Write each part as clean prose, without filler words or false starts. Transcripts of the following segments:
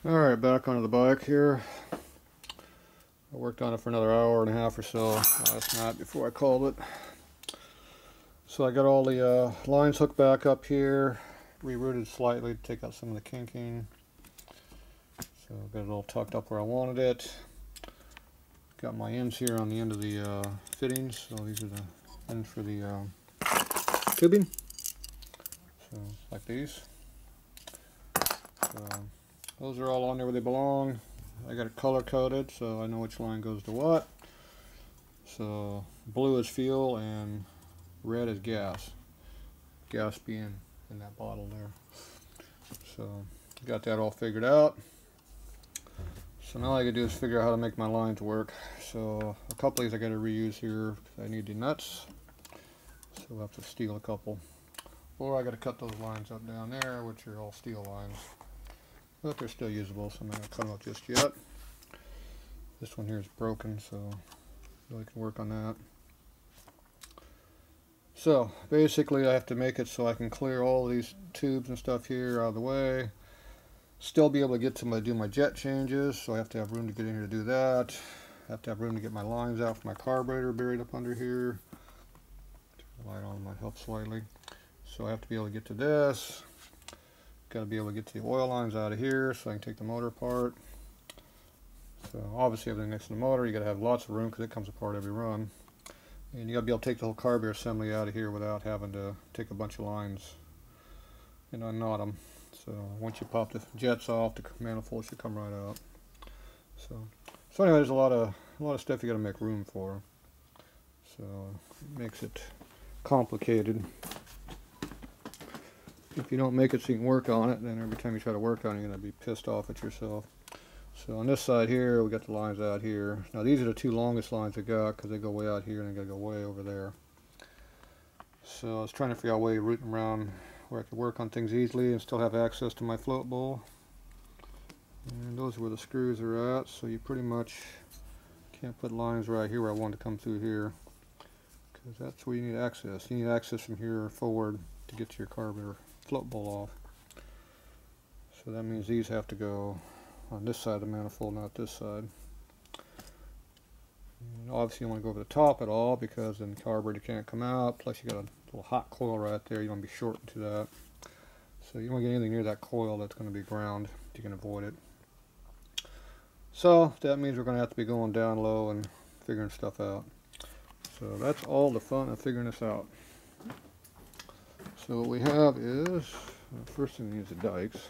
Alright, back onto the bike here. I worked on it for another hour and a half or so last night before I called it. So I got all the lines hooked back up here, rerouted slightly to take out some of the kinking. So got it all tucked up where I wanted it. Got my ends here on the end of the fittings, so these are the ends for the tubing. So like these. So those are all on there where they belong. I got it color coded so I know which line goes to what. So blue is fuel and red is gas. Gas being in that bottle there. So got that all figured out. So now all I gotta do is figure out how to make my lines work. So a couple of these I gotta reuse here because I need the nuts. So we'll have to steal a couple. Or I gotta cut those lines up down there, which are all steel lines. But they're still usable, so I'm not going to cut them up just yet. This one here is broken, so really can work on that. So basically I have to make it so I can clear all these tubes and stuff here out of the way. Still be able to get to do my jet changes, so I have to have room to get in here to do that. I have to have room to get my lines out for my carburetor buried up under here. Turn the light on might help slightly. So I have to be able to get to this. Got to be able to get the oil lines out of here so I can take the motor apart. So obviously everything next to the motor, you got to have lots of room because it comes apart every run. And you got to be able to take the whole carburetor assembly out of here without having to take a bunch of lines and unknot them. So once you pop the jets off, the manifold should come right out. So anyway, there's a lot of stuff you got to make room for. So it makes it complicated. If you don't make it so you can work on it, then every time you try to work on it, you're going to be pissed off at yourself. So on this side here, we got the lines out here. Now these are the two longest lines I got because they go way out here and they got to go way over there. So I was trying to figure out a way of routing around where I could work on things easily and still have access to my float bowl. And those are where the screws are at, so you pretty much can't put lines right here where I want to come through here, because that's where you need access. You need access from here forward to get to your carburetor float bowl off. So that means these have to go on this side of the manifold, not this side. And obviously you don't want to go over the top at all because then the carburetor can't come out. Plus you got a little hot coil right there. You want to be short to that. So you don't want to get anything near that coil that's going to be ground if you can avoid it. So that means we're going to have to be going down low and figuring stuff out. So that's all the fun of figuring this out. So what we have is, first thing we need is the dikes.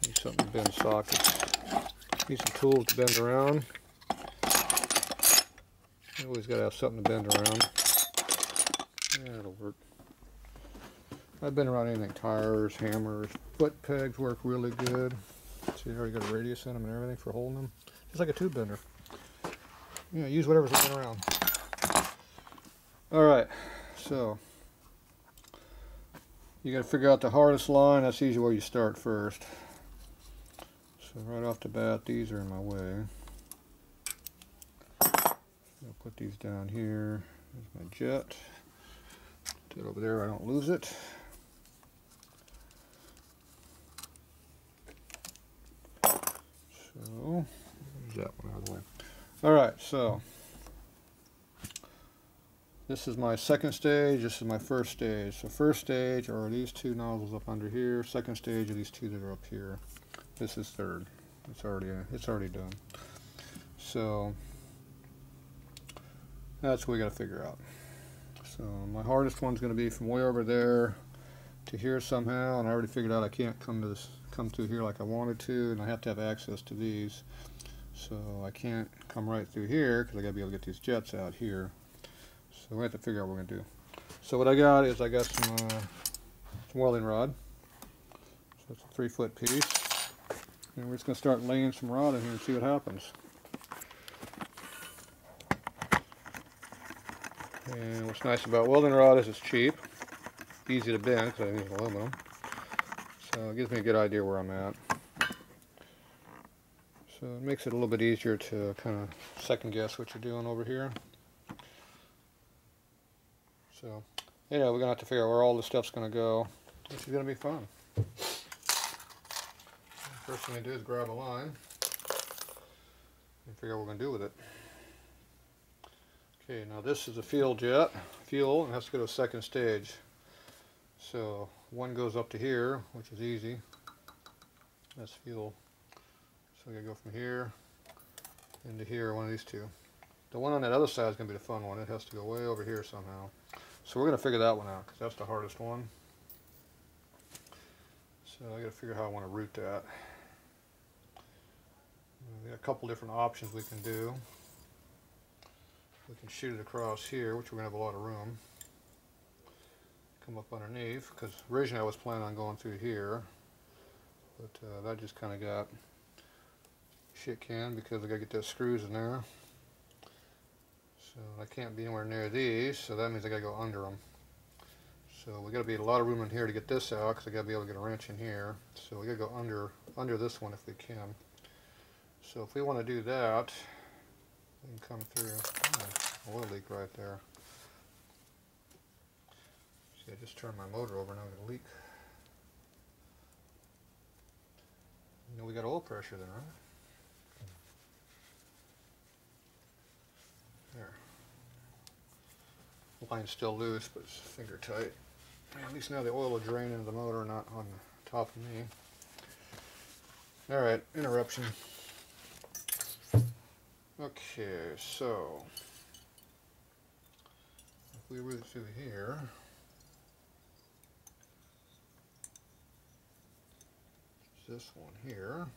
Need something to bend sockets. Need some tools to bend around. You always got to have something to bend around. Yeah, that'll work. I've been around anything, tires, hammers, foot pegs work really good. See, here you got a radius in them and everything for holding them. Just like a tube bender. Yeah, use whatever's laying around. Alright, so you got to figure out the hardest line. That's usually where you start first. So right off the bat, these are in my way. I'll put these down here. There's my jet. Put it over there, I don't lose it. So, there's that one out of the way. Alright, so this is my second stage, this is my first stage. So first stage are these two nozzles up under here. Second stage are these two that are up here. This is third. It's already done. So that's what we got to figure out. So my hardest one's going to be from way over there to here somehow, and I already figured out I can't come through here like I wanted to, and I have to have access to these. So I can't come right through here because I got to be able to get these jets out here. So we have to figure out what we're going to do. So what I got is I got some welding rod. So it's a 3-foot piece. And we're just going to start laying some rod in here and see what happens. And what's nice about welding rod is it's cheap. Easy to bend because I use aluminum. So it gives me a good idea where I'm at. So it makes it a little bit easier to kind of second guess what you're doing over here. So, yeah, we're going to have to figure out where all this stuff's going to go, which is going to be fun. First thing I do is grab a line and figure out what we're going to do with it. Okay, now this is a fuel jet, and it has to go to a second stage. So one goes up to here, which is easy. That's fuel. So we gotta go from here into here, one of these two. The one on that other side is gonna be the fun one. It has to go way over here somehow. So we're gonna figure that one out because that's the hardest one. So I gotta figure out how I want to route that. We got a couple different options we can do. We can shoot it across here, which we're gonna have a lot of room. Come up underneath, because originally I was planning on going through here, but that just kind of got shit canned because I gotta get those screws in there. So I can't be anywhere near these, so that means I gotta go under them. So we gotta be a lot of room in here to get this out, because I gotta be able to get a wrench in here. So we gotta go under this one if we can. So if we want to do that, we can come through. Oh, oil leak right there. See, I just turned my motor over, now I'm gonna leak. You know we got oil pressure then, right? There. The line's still loose, but it's finger tight. At least now the oil will drain into the motor, not on top of me. Alright, interruption. Okay, so if we route through here, this one here.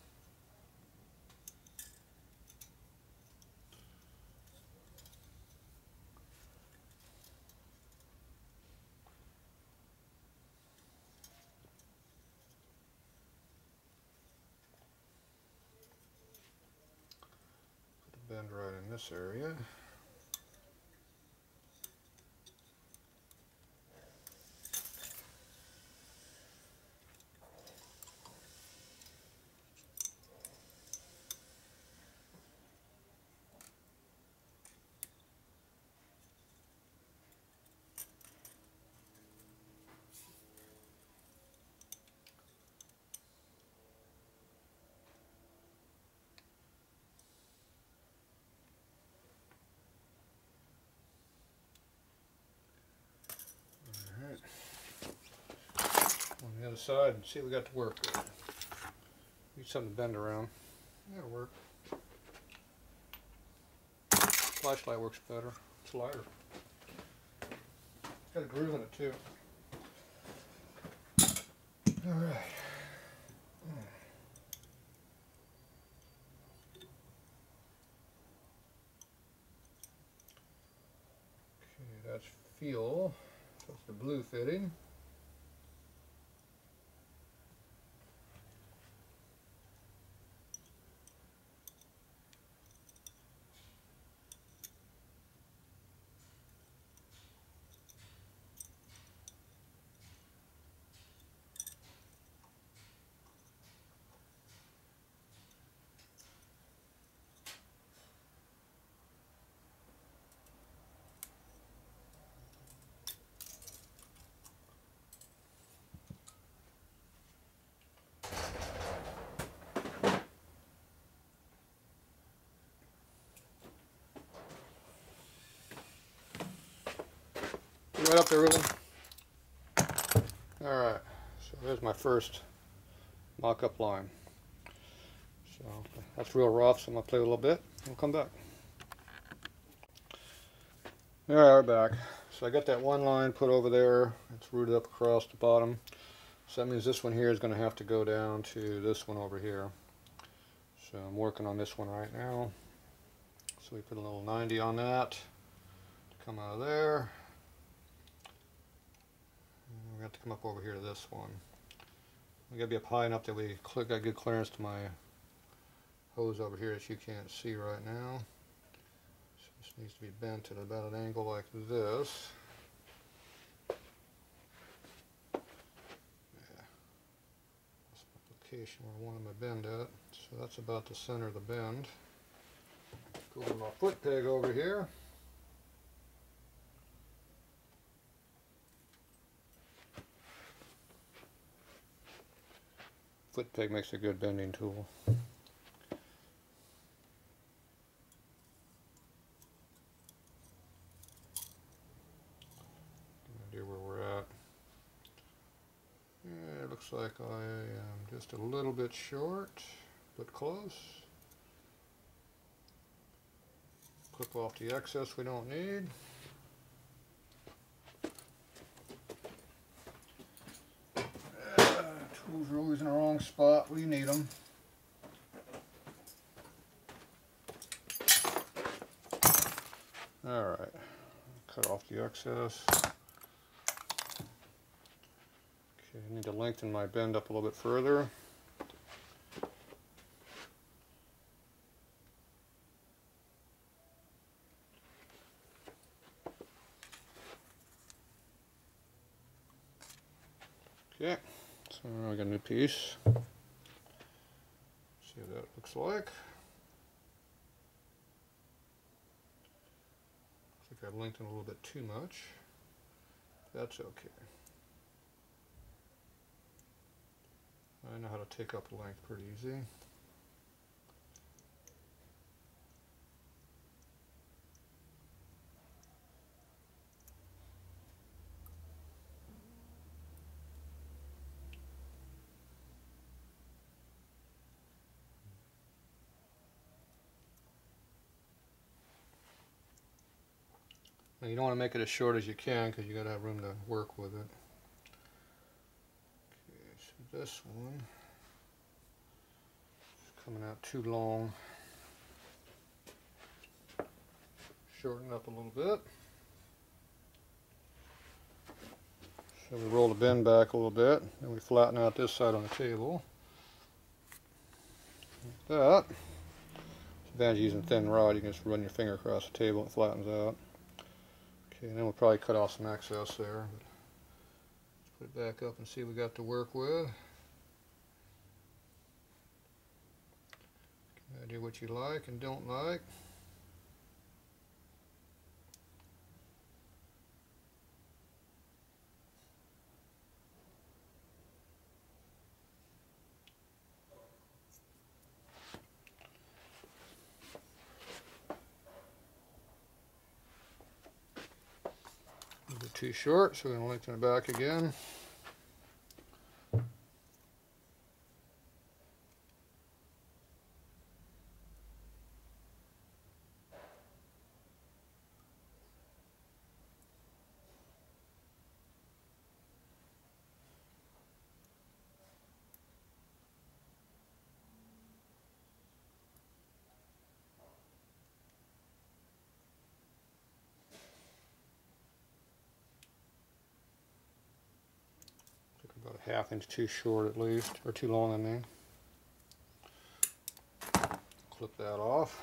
Bend right in this area. On the other side and see what we got to work with. Need something to bend around. That'll work. Flashlight works better. It's lighter. It's got a groove in it too. Alright. Okay, that's fuel. That's the blue fitting. Right up there, Ruben. Alright, so there's my first mock-up line. So that's real rough, so I'm going to play a little bit and we'll come back. Alright, we're back. So I got that one line put over there. It's rooted up across the bottom. So that means this one here is going to have to go down to this one over here. So I'm working on this one right now. So we put a little 90 on that to come out of there. We have to come up over here to this one. We got to be up high enough that we got good clearance to my hose over here that you can't see right now. So this needs to be bent at about an angle like this. Yeah. That's my location where I wanted my bend at. So that's about the center of the bend. Go to my foot peg over here. Foot peg makes a good bending tool. Idea where we're at. Yeah, it looks like I am just a little bit short, but close. Clip off the excess we don't need. Tools are always in the wrong spot where you need them. Alright, cut off the excess. Okay, I need to lengthen my bend up a little bit further. Okay, so I got a new piece. See what that looks like. Looks like I lengthened a little bit too much. That's okay. I know how to take up the length pretty easy. Now you don't want to make it as short as you can because you got to have room to work with it. Okay, so this one is coming out too long. Shorten up a little bit. So we roll the bend back a little bit, and we flatten out this side on the table. Like that. It's advantage of using a thin rod. You can just run your finger across the table and it flattens out. Okay, and then we'll probably cut off some excess there. Let's put it back up and see what we got to work with. Idea what you like and don't like. A bit too short, so we're going to lengthen it back again. About a ½ inch too short at least, or too long I mean. Clip that off.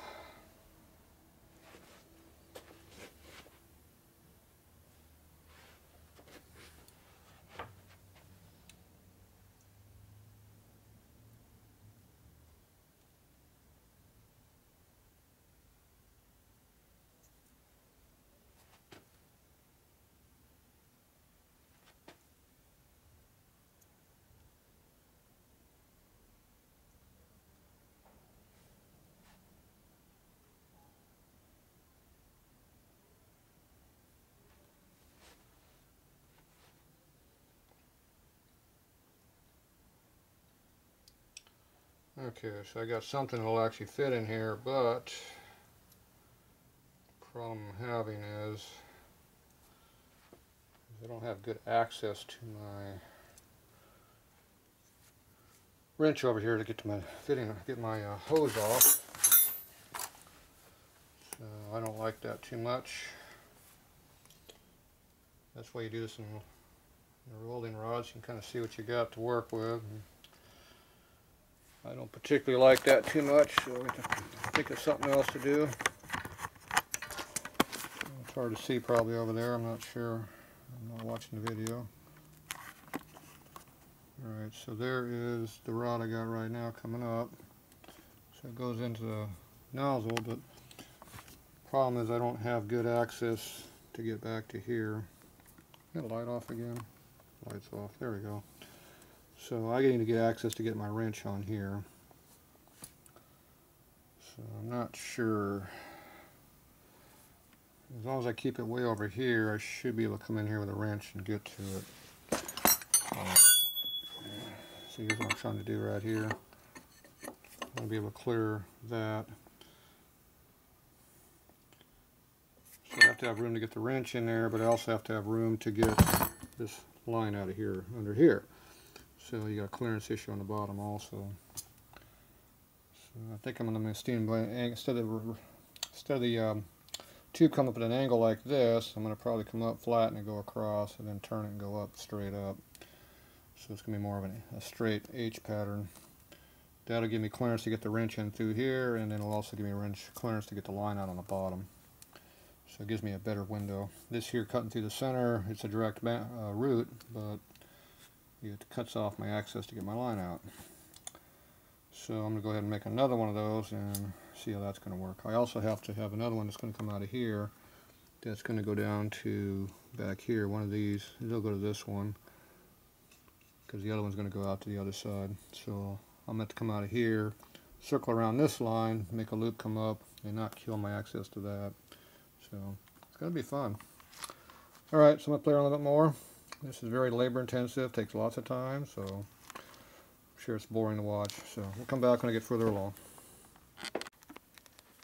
Okay, so I got something that'll actually fit in here, but the problem I'm having is I don't have good access to my wrench over here to get to my fitting, get my hose off. So I don't like that too much. That's why you do this in the welding rods. You can kind of see what you got to work with. I don't particularly like that too much, so we have to think of something else to do. It's hard to see probably over there, I'm not sure. I'm not watching the video. Alright, so there is the rod I got right now coming up. So it goes into the nozzle, but the problem is I don't have good access to get back to here. Get the light off again. Light's off, there we go. So I need to get access to get my wrench on here. So I'm not sure. As long as I keep it way over here, I should be able to come in here with a wrench and get to it. So here's what I'm trying to do right here. I'm going to be able to clear that. So I have to have room to get the wrench in there, but I also have to have room to get this line out of here, under here. So you got a clearance issue on the bottom also. So I think I'm going to steam instead of the tube come up at an angle like this, I'm going to probably come up, flatten it, go across, and then turn it and go up, straight up. So it's going to be more of a straight H pattern. That'll give me clearance to get the wrench in through here, and then it'll also give me wrench clearance to get the line out on the bottom. So it gives me a better window. This here cutting through the center, it's a direct route, but it cuts off my access to get my line out. So I'm going to go ahead and make another one of those and see how that's going to work. I also have to have another one that's going to come out of here that's going to go down to back here. One of these, it'll go to this one because the other one's going to go out to the other side. So I'm going to come out of here, circle around this line, make a loop come up, and not kill my access to that. So it's going to be fun. Alright, so I'm going to play around a little bit more. This is very labor intensive, takes lots of time, so I'm sure it's boring to watch. So we'll come back when I get further along.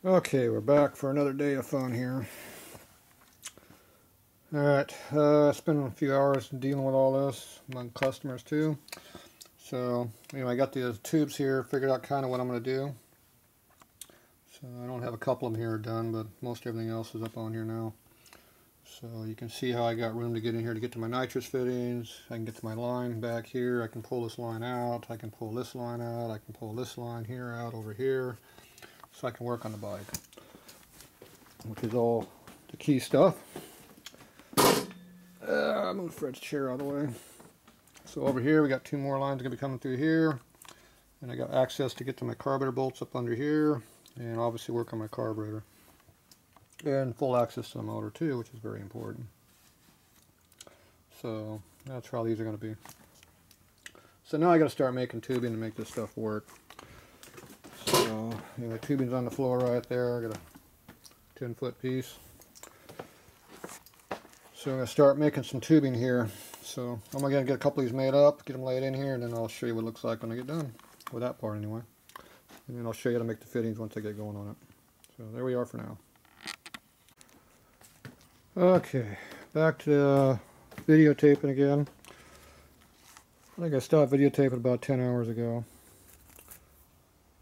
Okay, we're back for another day of fun here. Alright, I spent a few hours dealing with all this among customers too. So anyway, I got the tubes here, figured out kind of what I'm going to do. So I don't have a couple of them here done, but most everything else is up on here now. So you can see how I got room to get in here to get to my nitrous fittings. I can get to my line back here. I can pull this line out. I can pull this line out. I can pull this line here out over here. So I can work on the bike, which is all the key stuff. Move Fred's chair out of the way. So over here we got two more lines going to be coming through here. And I got access to get to my carburetor bolts up under here. And obviously work on my carburetor. And full access to the motor too, which is very important. So that's how these are going to be. So now I got to start making tubing to make this stuff work. So the tubing's on the floor right there. I got a 10-foot piece. So I'm going to start making some tubing here. So I'm going to get a couple of these made up, get them laid in here, and then I'll show you what it looks like when I get done with that part anyway. And then I'll show you how to make the fittings once I get going on it. So there we are for now. Okay, back to videotaping again. I think I stopped videotaping about 10 hours ago.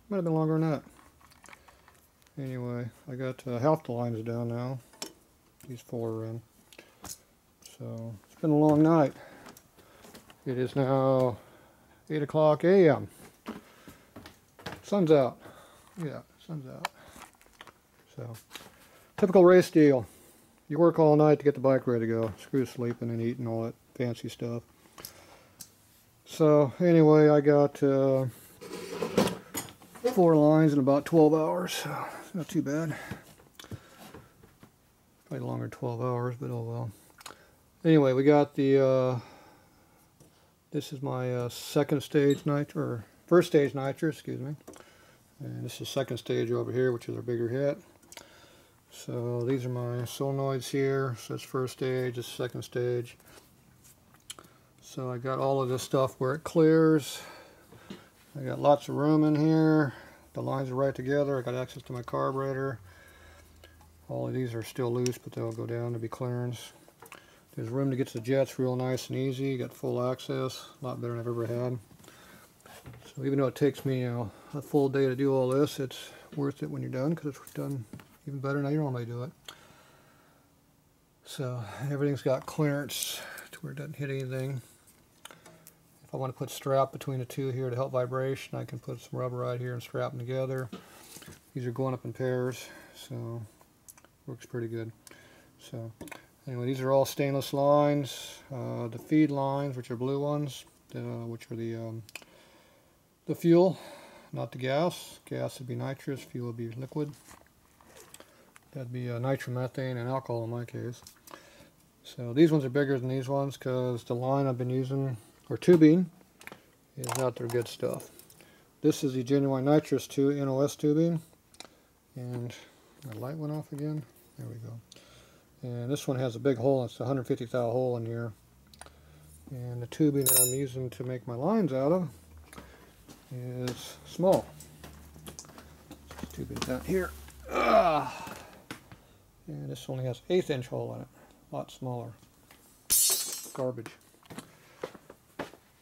Might have been longer than that. Anyway, I got half the lines down now. These 4 are in. So it's been a long night. It is now 8 o'clock a.m. Sun's out. Yeah, sun's out. So, typical race deal. You work all night to get the bike ready to go. Screw sleeping and eating all that fancy stuff. So, anyway, I got 4 lines in about 12 hours. So, it's not too bad. Probably longer than 12 hours, but oh well. Anyway, we got the, this is my second stage nitro, or first stage nitro, excuse me. And this is second stage over here, which is our bigger hit. So these are my solenoids here. So that's first stage, this is second stage. So I got all of this stuff where it clears. I got lots of room in here. The lines are right together. I got access to my carburetor. All of these are still loose, but they'll go down to be clearance. There's room to get to the jets real nice and easy. You got full access, a lot better than I've ever had. So even though it takes me a full day to do all this, it's worth it when you're done, because it's done even better than I normally do it. So everything's got clearance to where it doesn't hit anything. If I want to put strap between the two here to help vibration, I can put some rubber right here and strap them together. These are going up in pairs, so works pretty good. So anyway, these are all stainless lines. The feed lines, which are blue ones, which are the fuel, not the gas. Gas would be nitrous, fuel would be liquid. That'd be nitromethane and alcohol in my case. So these ones are bigger than these ones because the line I've been using, or tubing, is not their good stuff. This is the Genuine Nitrous NOS tubing, and my light went off again. There we go. And this one has a big hole. It's a 150 thou hole in here. And the tubing that I'm using to make my lines out of is small. This tubing down here. And this only has 1/8 inch hole in it. A lot smaller. Garbage.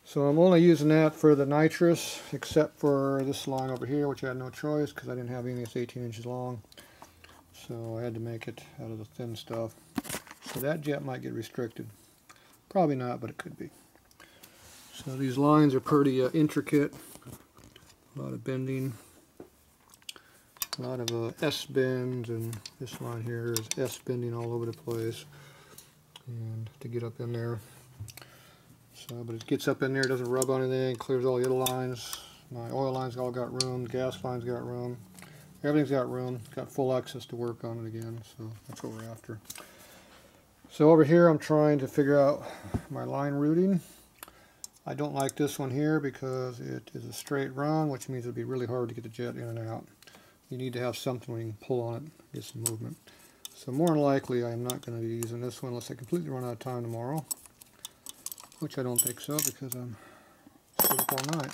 So I'm only using that for the nitrous, except for this line over here, which I had no choice because I didn't have any that's 18 inches long. So I had to make it out of the thin stuff. So that jet might get restricted. Probably not, but it could be. So these lines are pretty intricate. A lot of bending. A lot of S-bends, and this line here is S-bending all over the place. And to get up in there. So, but it gets up in there, doesn't rub on anything, clears all the other lines. My oil lines all got room, gas lines got room. Everything's got room, got full access to work on it again, so that's what we're after. So over here I'm trying to figure out my line routing. I don't like this one here because it is a straight run, which means it'll be really hard to get the jet in and out. You need to have something where you can pull on it, get some movement. So more than likely I'm not going to be using this one unless I completely run out of time tomorrow. Which I don't think so because I'm stayed up all night.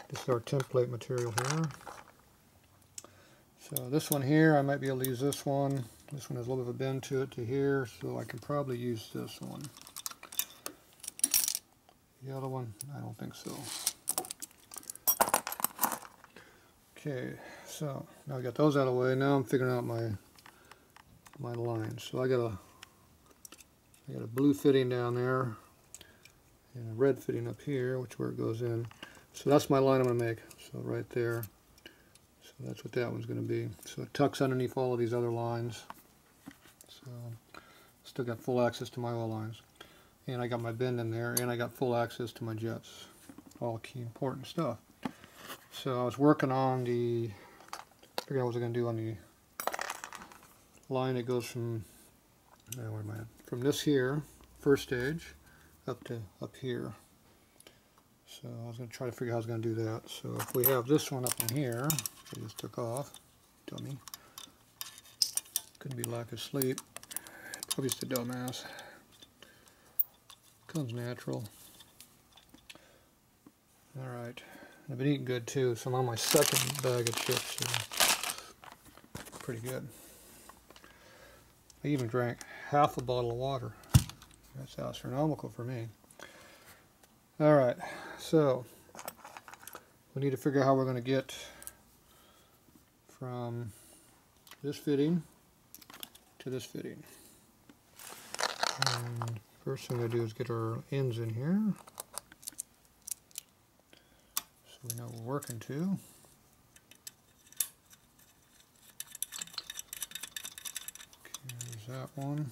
This is our template material here. So this one here, I might be able to use this one. This one has a little bit of a bend to it to here, so I can probably use this one. The other one, I don't think so. Okay, so now I got those out of the way. Now I'm figuring out my lines. So I got a blue fitting down there. And a red fitting up here, which is where it goes in. So that's my line I'm going to make. So right there. So that's what that one's going to be. So it tucks underneath all of these other lines. So still got full access to my oil lines. And I got my bend in there, and I got full access to my jets. All key important stuff. So I was working on figuring out what I was going to do on the line that goes from, where am I at? From this here, first stage, up here. So I was going to try to figure out how I was going to do that. So if we have this one up in here, I just took off, dummy. Couldn't be lack of sleep. Probably just a dumbass. Comes natural. Alright. I've been eating good too, so I'm on my second bag of chips. So pretty good. I even drank half a bottle of water. That's astronomical for me. Alright, so we need to figure out how we're going to get from this fitting to this fitting. And first thing I do is get our ends in here. So we know what we're working to. Okay, there's that one.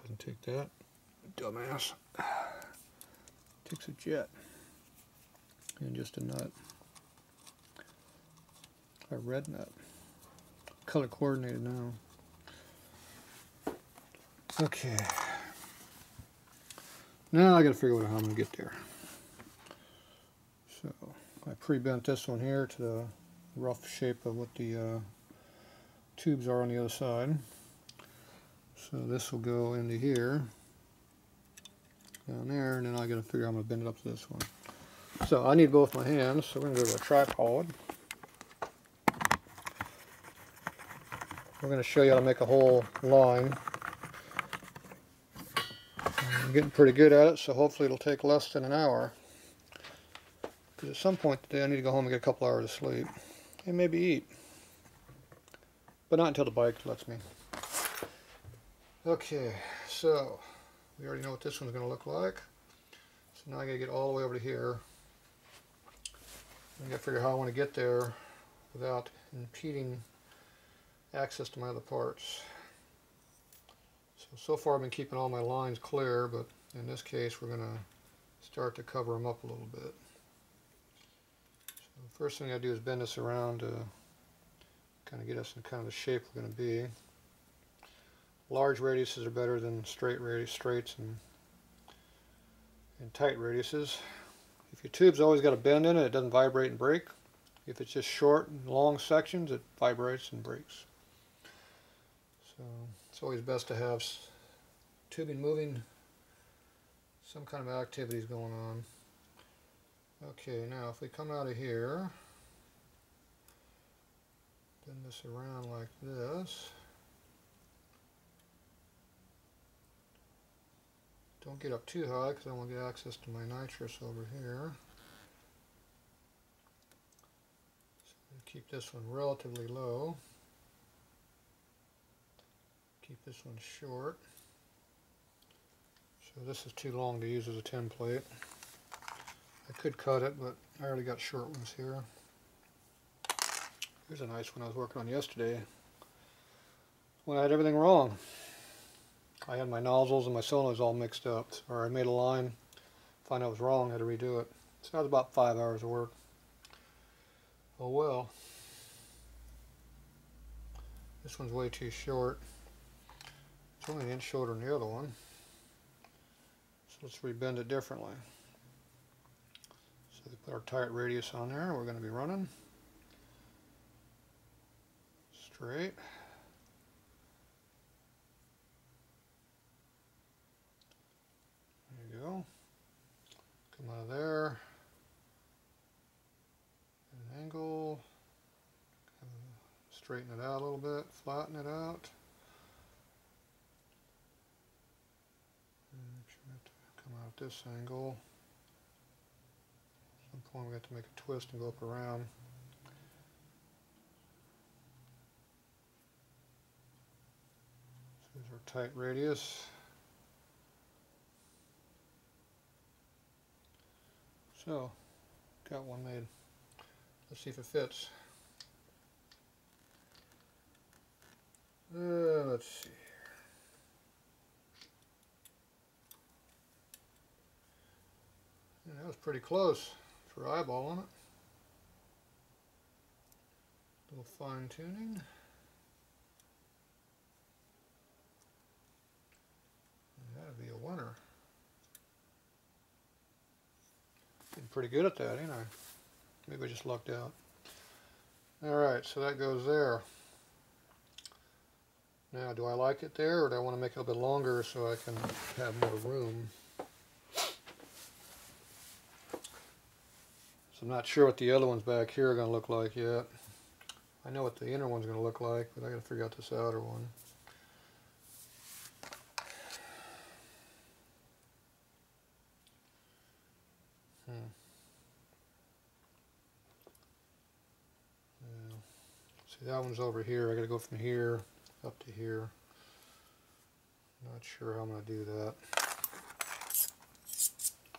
Doesn't take that. Dumbass. Takes a jet. And just a nut. A red nut. Color coordinated now. Okay. Now I gotta figure out how I'm gonna get there. So I pre-bent this one here to the rough shape of what the tubes are on the other side. So this will go into here, down there, and then I got to figure out how I'm going to bend it up to this one. So I need both my hands, so we're going to go to a tripod. We're going to show you how to make a whole line. I'm getting pretty good at it, so hopefully it'll take less than an hour. Because at some point today I need to go home and get a couple hours of sleep. And maybe eat. But not until the bike lets me. Okay, so we already know what this one's going to look like. So now I got to get all the way over to here. I got to figure out how I want to get there without impeding access to my other parts. So far I've been keeping all my lines clear, but in this case we're going to start to cover them up a little bit. So the first thing I do is bend this around to kind of get us in kind of the shape we're going to be. large radiuses are better than straights and tight radiuses. If your tube's always got a bend in it, it doesn't vibrate and break. If it's just short and long sections, it vibrates and breaks. So it's always best to have tubing moving, some kind of activities going on. Okay, now if we come out of here, bend this around like this. Don't get up too high because I want to get access to my nitrous over here. So keep this one relatively low. Keep this one short. So this is too long to use as a template. I could cut it, but I already got short ones here. Here's a nice one I was working on yesterday when I had everything wrong. I had my nozzles and my solenoids all mixed up, or I made a line, found out it was wrong, I had to redo it. So that was about 5 hours of work. Oh well. This one's way too short. It's only an inch shorter than the other one. So let's rebend it differently. So we put our tight radius on there, we're going to be running straight. There you go. Come out of there. At an angle. Straighten it out a little bit, flatten it out. Make sure we have to come out at this angle. At some point we have to make a twist and go up around. So here's our tight radius. So, got one made. Let's see if it fits. Let's see here. Yeah, that was pretty close for eyeballing it. A little fine tuning. That'd be a winner. Getting pretty good at that, ain't I? Maybe I just lucked out. Alright, so that goes there. Now, do I like it there, or do I want to make it a little bit longer so I can have more room? So I'm not sure what the other ones back here are going to look like yet. I know what the inner one's going to look like, but I got to figure out this outer one. Yeah. See, that one's over here. I got to go from here up to here. Not sure how I'm going to do that.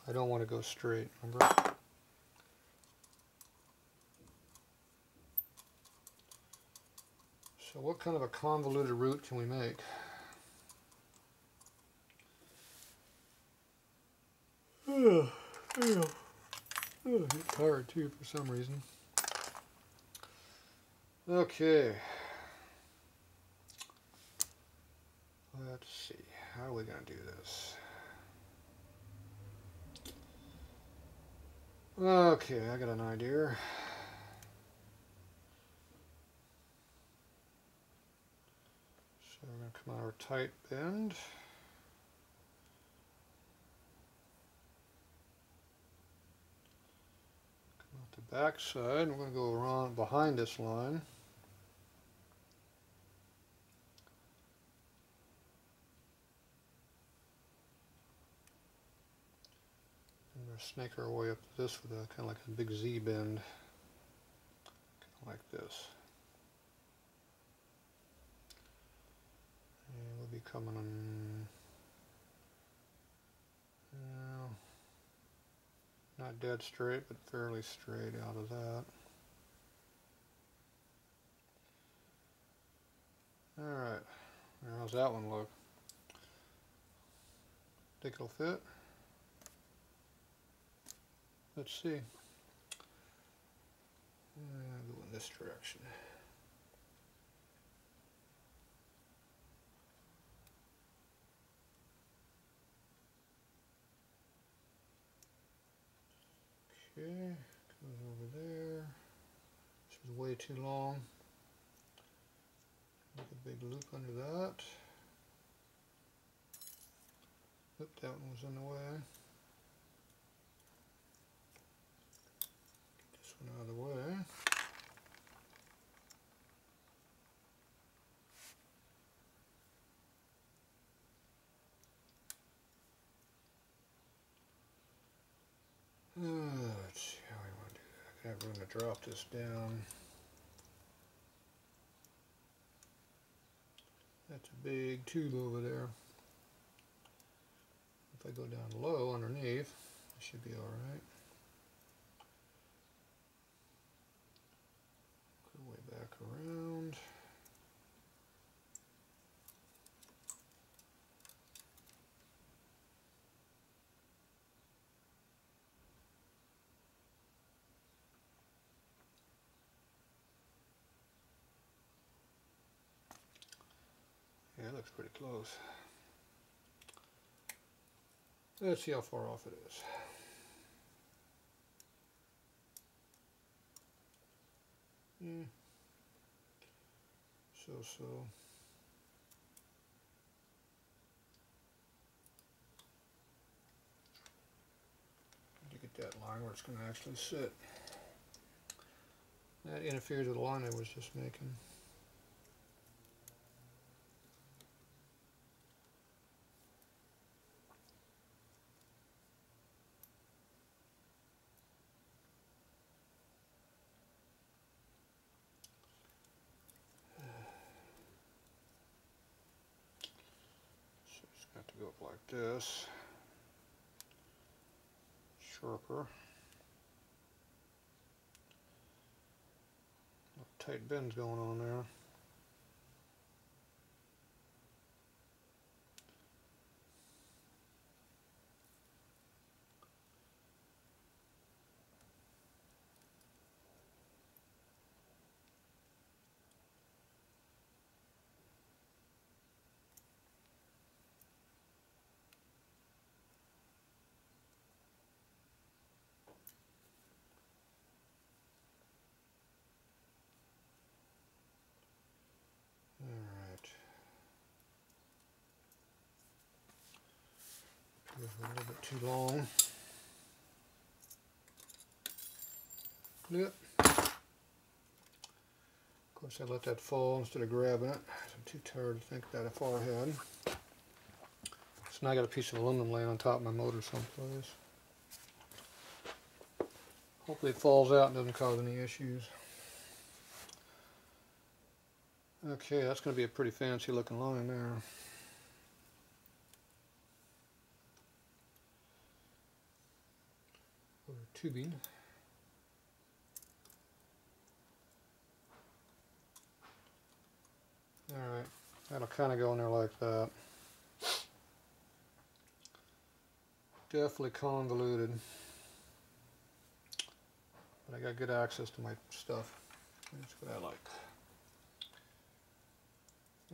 I don't want to go straight, remember? So what kind of a convoluted route can we make? I get tired too for some reason. Okay. Let's see. How are we going to do this? Okay, I got an idea. So we're going to come out our tight bend. Come out the back side. We're going to go around behind this line. And we'll snake our way up to this with a kind of like a big Z bend. Kind of like this. And we'll be coming on, not dead straight, but fairly straight out of that. Alright, how's that one look? Think it'll fit? Let's see. Go in this direction. Okay, goes over there. This is way too long. Make a big loop under that. Oop, that one was in the way. Get this one out of the way. Let's see how we want to do that. I have room to drop this down. That's a big tube over there. If I go down low underneath, it should be alright. Go way back around. Yeah, it looks pretty close. Let's see how far off it is. Yeah. So. To get that line where it's going to actually sit. That interferes with the line I was just making. So it's got to go up like this. Sharper. Tight bends going on there. A little bit too long. Clip. Of course, I let that fall instead of grabbing it. I'm too tired to think that far ahead. So now I got a piece of aluminum laying on top of my motor someplace. Hopefully it falls out and doesn't cause any issues. Okay, that's going to be a pretty fancy looking line there. Tubing. Alright, that'll kind of go in there like that. Definitely convoluted. But I got good access to my stuff. That's what I like.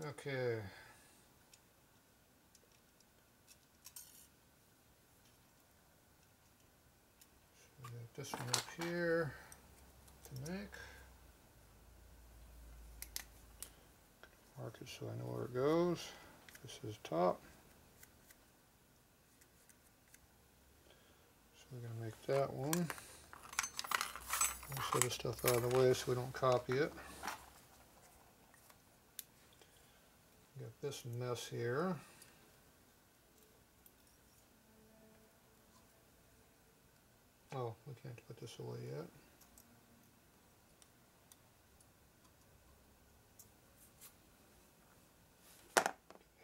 Okay. So we got this one up here to make. Mark it so I know where it goes. This is top. So we're going to make that one. Set the stuff out of the way so we don't copy it. Got this mess here. Oh, we can't put this away yet.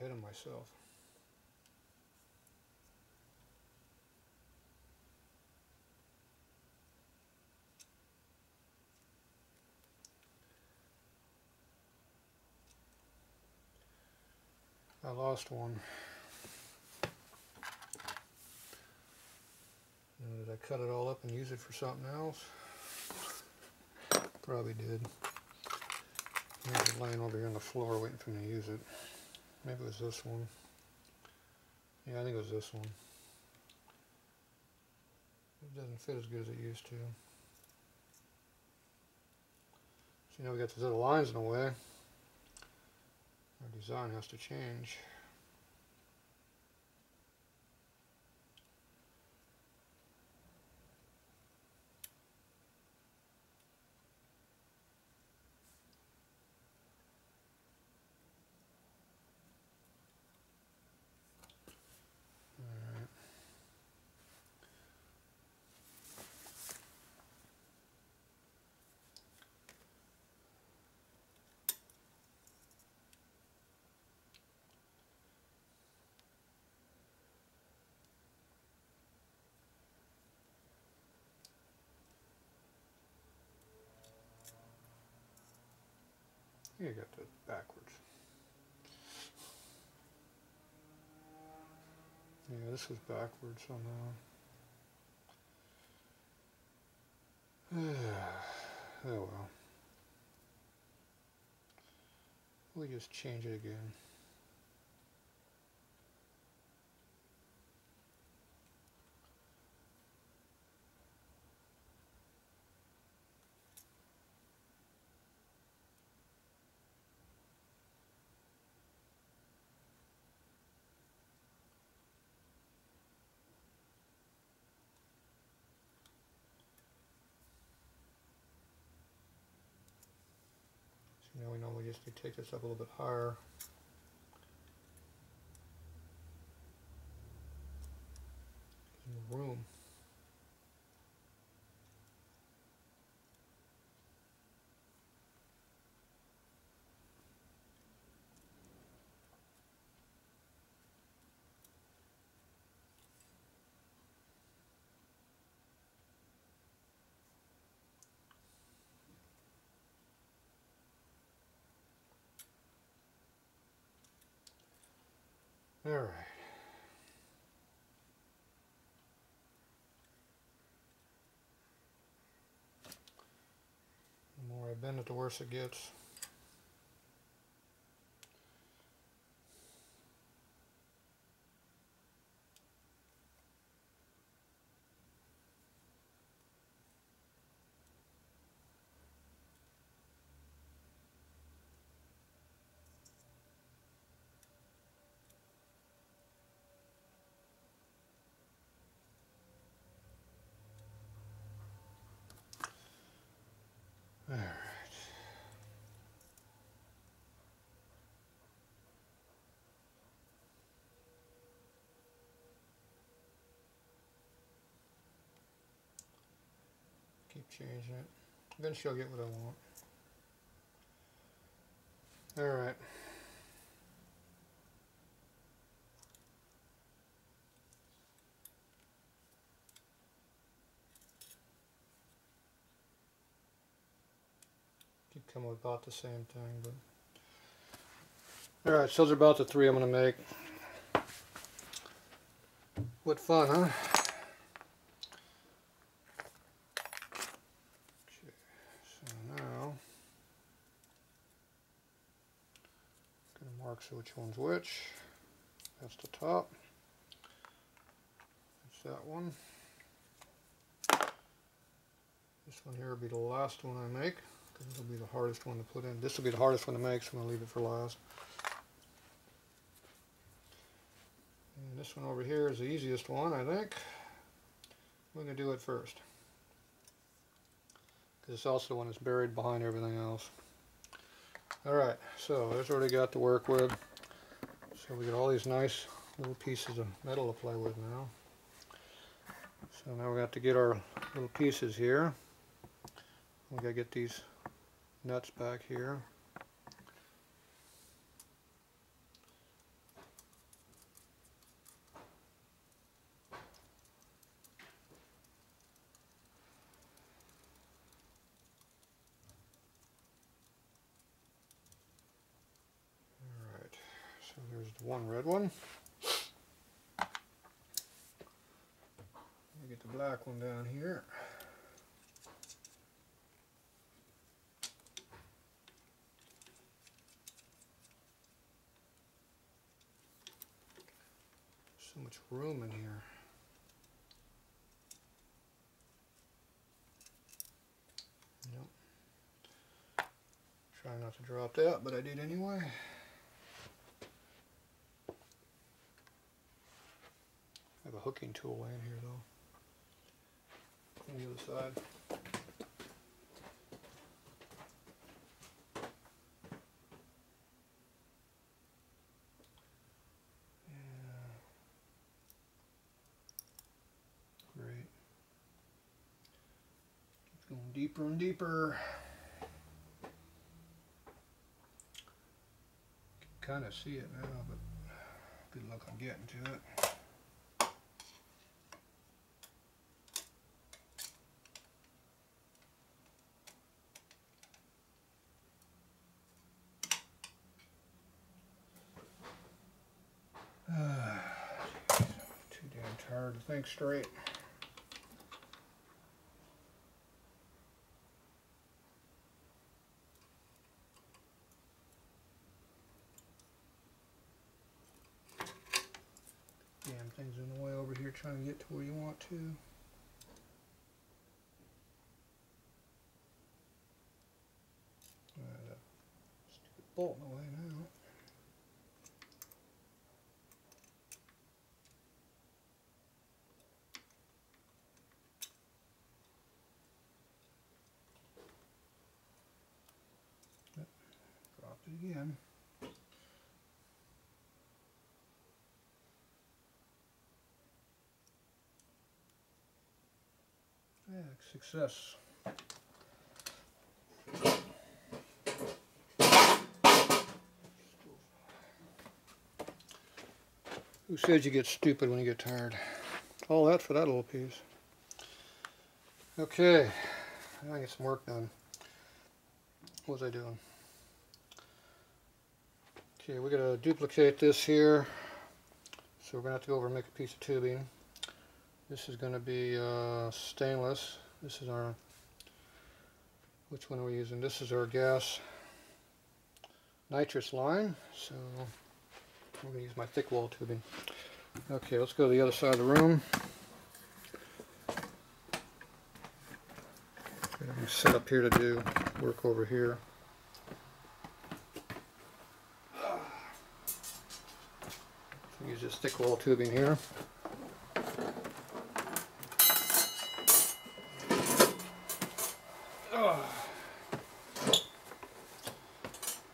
Ahead of myself. I lost one. Did I cut it all up and use it for something else? Probably did. Maybe it's laying over here on the floor waiting for me to use it. Maybe it was this one. Yeah, I think it was this one. It doesn't fit as good as it used to. So now we got these little lines in the way. Our design has to change. You got that backwards. Yeah, this is backwards somehow. Oh well. We'll just change it again. So now we know we just need to take this up a little bit higher. Room. All right. The more I bend it, the worse it gets. All right. Keep changing it. Eventually I'll get what I want. All right. Keep coming with about the same thing, but. All right, so those are about the three I'm going to make. What fun, huh? Okay, so now I'm going to mark so which one's which. That's the top. That's that one. This one here will be the last one I make, because it'll be the hardest one to put in. This will be the hardest one to make, so I'm going to leave it for last. And this one over here is the easiest one, I think. We're going to do it first, because it's also the one that's buried behind everything else. Alright, so there's what we got to work with. So we got all these nice little pieces of metal to play with now. So now we got to get our little pieces here. We got to get these nuts back here. Alright, so there's the one red one. Get the black one down here. So much room in here. to drop that, but I did anyway. I have a hooking tool laying here though. On the other side. Yeah. Great. Keeps going deeper and deeper. Kind of see it now, but good luck on getting to it. Too damn tired to think straight. Damn thing's in the way over here trying to get to where you want to. Stupid bolt in the way now. Dropped it again. Yeah, success. Who says you get stupid when you get tired? All that for that little piece. Okay, I gotta get some work done. What was I doing? Okay, we're gonna duplicate this here. So we're gonna have to go over and make a piece of tubing. This is gonna be stainless. This is our, which one are we using? This is our gas nitrous line. So I'm going to use my thick wall tubing. Okay, let's go to the other side of the room. I'm set up here to do work over here. So use this thick wall tubing here.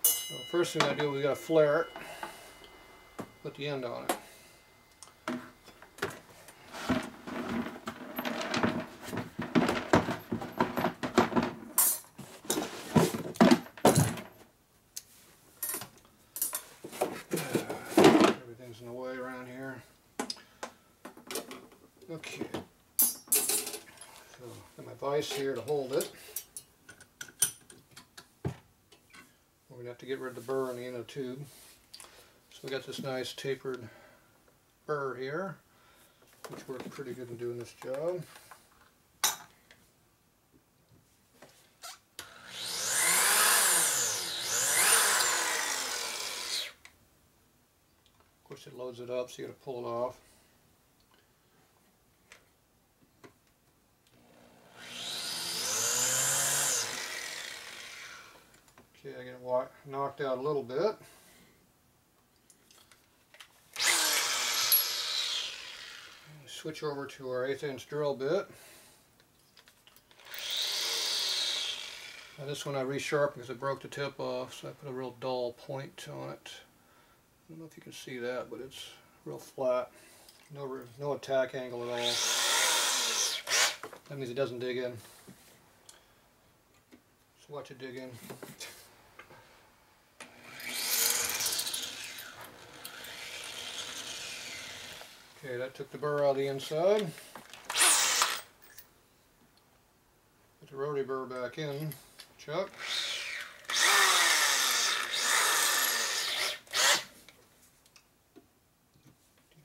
So first thing I do, we got to flare it. Put the end on it. Everything's in the way around here. Okay. So got my vise here to hold it. We're going to have to get rid of the burr on the end of the tube. So we got this nice tapered burr here, which worked pretty good in doing this job. Of course it loads it up, so you got to pull it off. Okay, I get it knocked out a little bit. Switch over to our 1/8 inch drill bit. Now this one I resharpened because it broke the tip off, so I put a real dull point on it. I don't know if you can see that, but it's real flat. No attack angle at all. That means it doesn't dig in. So watch it dig in. Okay, that took the burr out of the inside. Put the rotary burr back in, Chuck.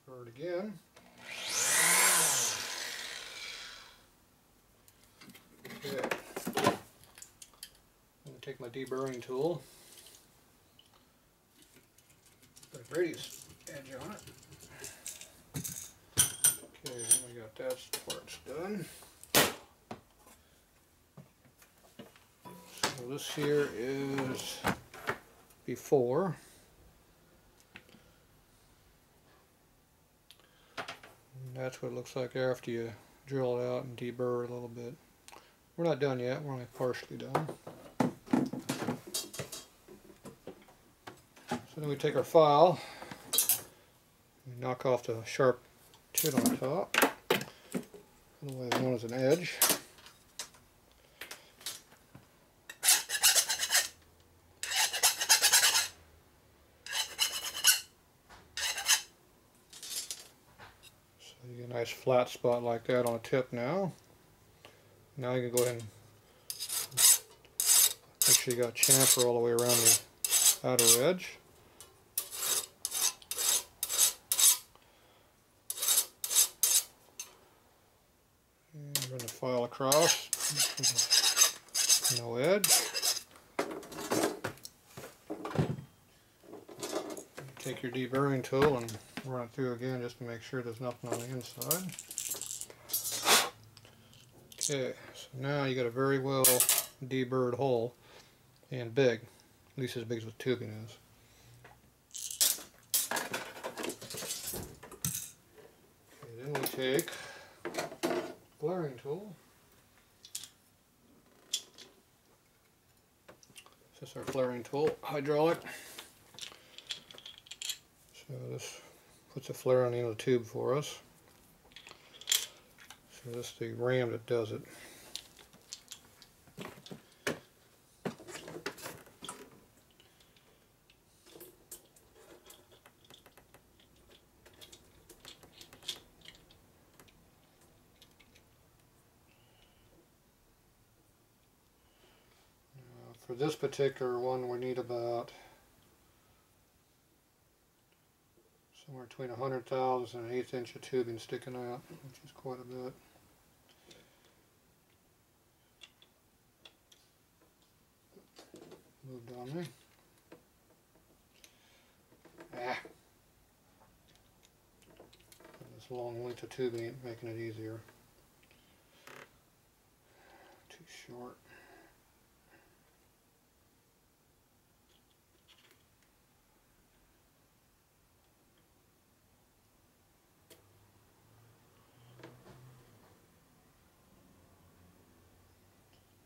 Deburr it again. Okay. I'm going to take my deburring tool. Put a radius edge on it. Okay, then we got that part's done. So this here is before. And that's what it looks like after you drill it out and deburr it a little bit. We're not done yet, we're only partially done. So then we take our file, we knock off the sharp tip on top, otherwise known as an edge. So you get a nice flat spot like that on the tip now. Now you can go ahead and make sure you got chamfer all the way around the outer edge. And run the file across, no edge. Take your deburring tool and run it through again just to make sure there's nothing on the inside. Okay, so now you got a very well deburred hole, and big, at least as big as the tubing is. Okay, then we take flaring tool. This is our flaring tool, hydraulic. So this puts a flare on the end of the tube for us. So this is the ram that does it. For this particular one, we need about somewhere between 100 thousandths and an 1/8 inch of tubing sticking out, which is quite a bit. Moved on me. This long length of tubing ain't making it easier. Too short.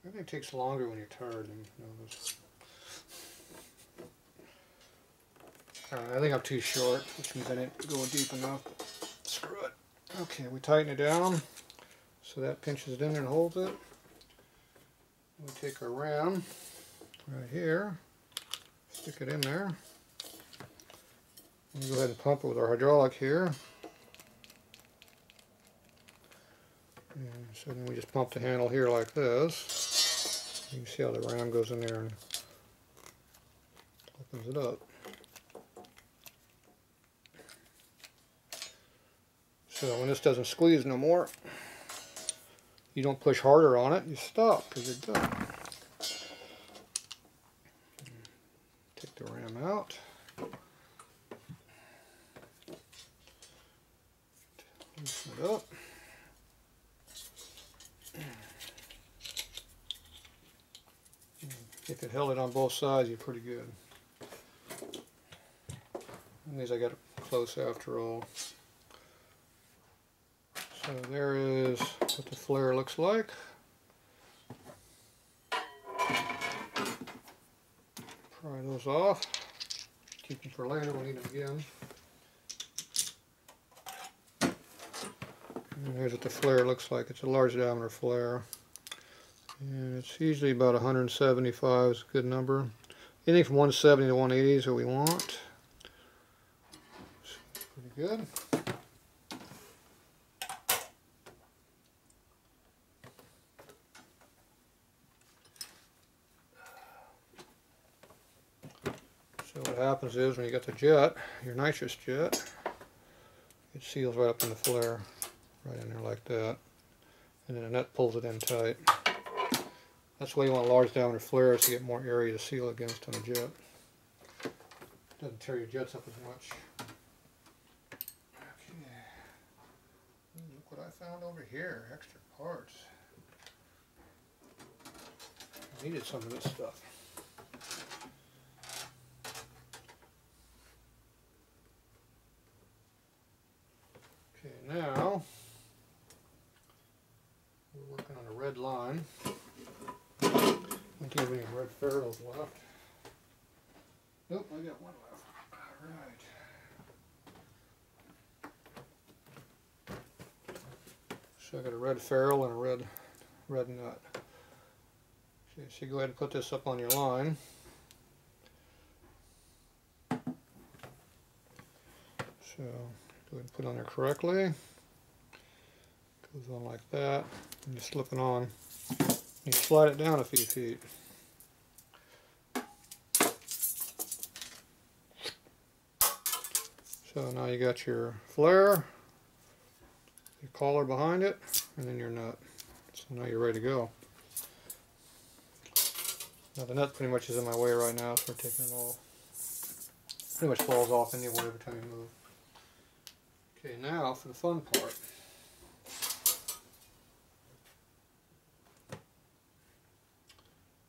Everything takes longer when you're tired than you notice. Alright, I think I'm too short, which means I didn't go deep enough. Screw it. Okay, we tighten it down so that pinches it in and holds it. We take our ram right here, stick it in there. And go ahead and pump it with our hydraulic here. And so then we just pump the handle here like this. You can see how the ram goes in there and opens it up. So when this doesn't squeeze no more, you don't push harder on it, you stop because you're done. Take the ram out. Loosen it up. If it held it on both sides, you're pretty good. And these I got it close after all. So there is what the flare looks like. Pry those off. Keep them for later, we'll need them again. And here's what the flare looks like. It's a large diameter flare. And it's usually about 175 is a good number. Anything from 170 to 180 is what we want. So pretty good. So what happens is when you get the jet, your nitrous jet, it seals right up in the flare, right in there like that. And then the nut pulls it in tight. That's why you want large diameter flares to get more area to seal against on the jet. Doesn't tear your jets up as much. Okay. Look what I found over here, extra parts. I needed some of this stuff. now we're working on a red line. I don't have any red ferrules left. Nope, I got one left. Alright. So I got a red ferrule and a red nut. Okay, so you go ahead and put this up on your line. So go ahead and put it on there correctly. Goes on like that. And you slip it on. You slide it down a few feet. So now you got your flare, your collar behind it, and then your nut. So now you're ready to go. Now the nut pretty much is in my way right now, so we're taking it all. Pretty much falls off anyway every time you move. Okay, now for the fun part.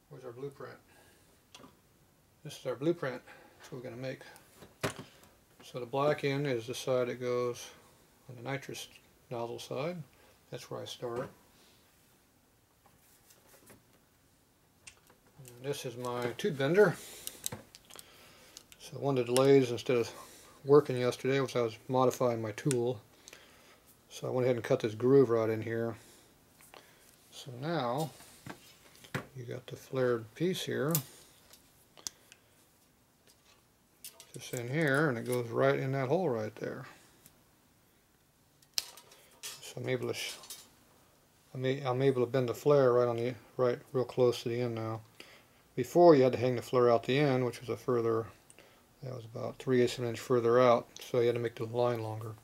Where's our blueprint? This is our blueprint. That's what we're going to make. So the black end is the side that goes on the nitrous nozzle side. That's where I start. And this is my tube bender. So one of the delays, instead of working yesterday, was I was modifying my tool. So I went ahead and cut this groove right in here. So now you got the flared piece here. Just in here, and it goes right in that hole right there. So I'm able to I'm able to bend the flare right real close to the end now. Before you had to hang the flare out the end, which was that was about 3/8 of an inch further out, so you had to make the line longer.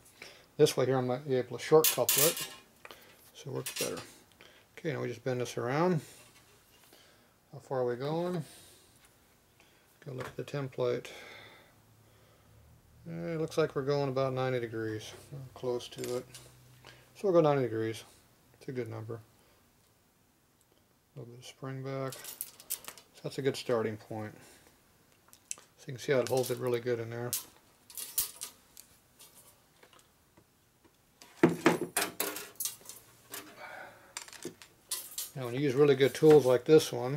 This way here I'm able to short couple it, so it works better. Okay, now we just bend this around. How far are we going? Go look at the template. It looks like we're going about 90 degrees, close to it. So we'll go 90 degrees. It's a good number. A little bit of spring back. So that's a good starting point. So you can see how it holds it really good in there. Now when you use really good tools like this one,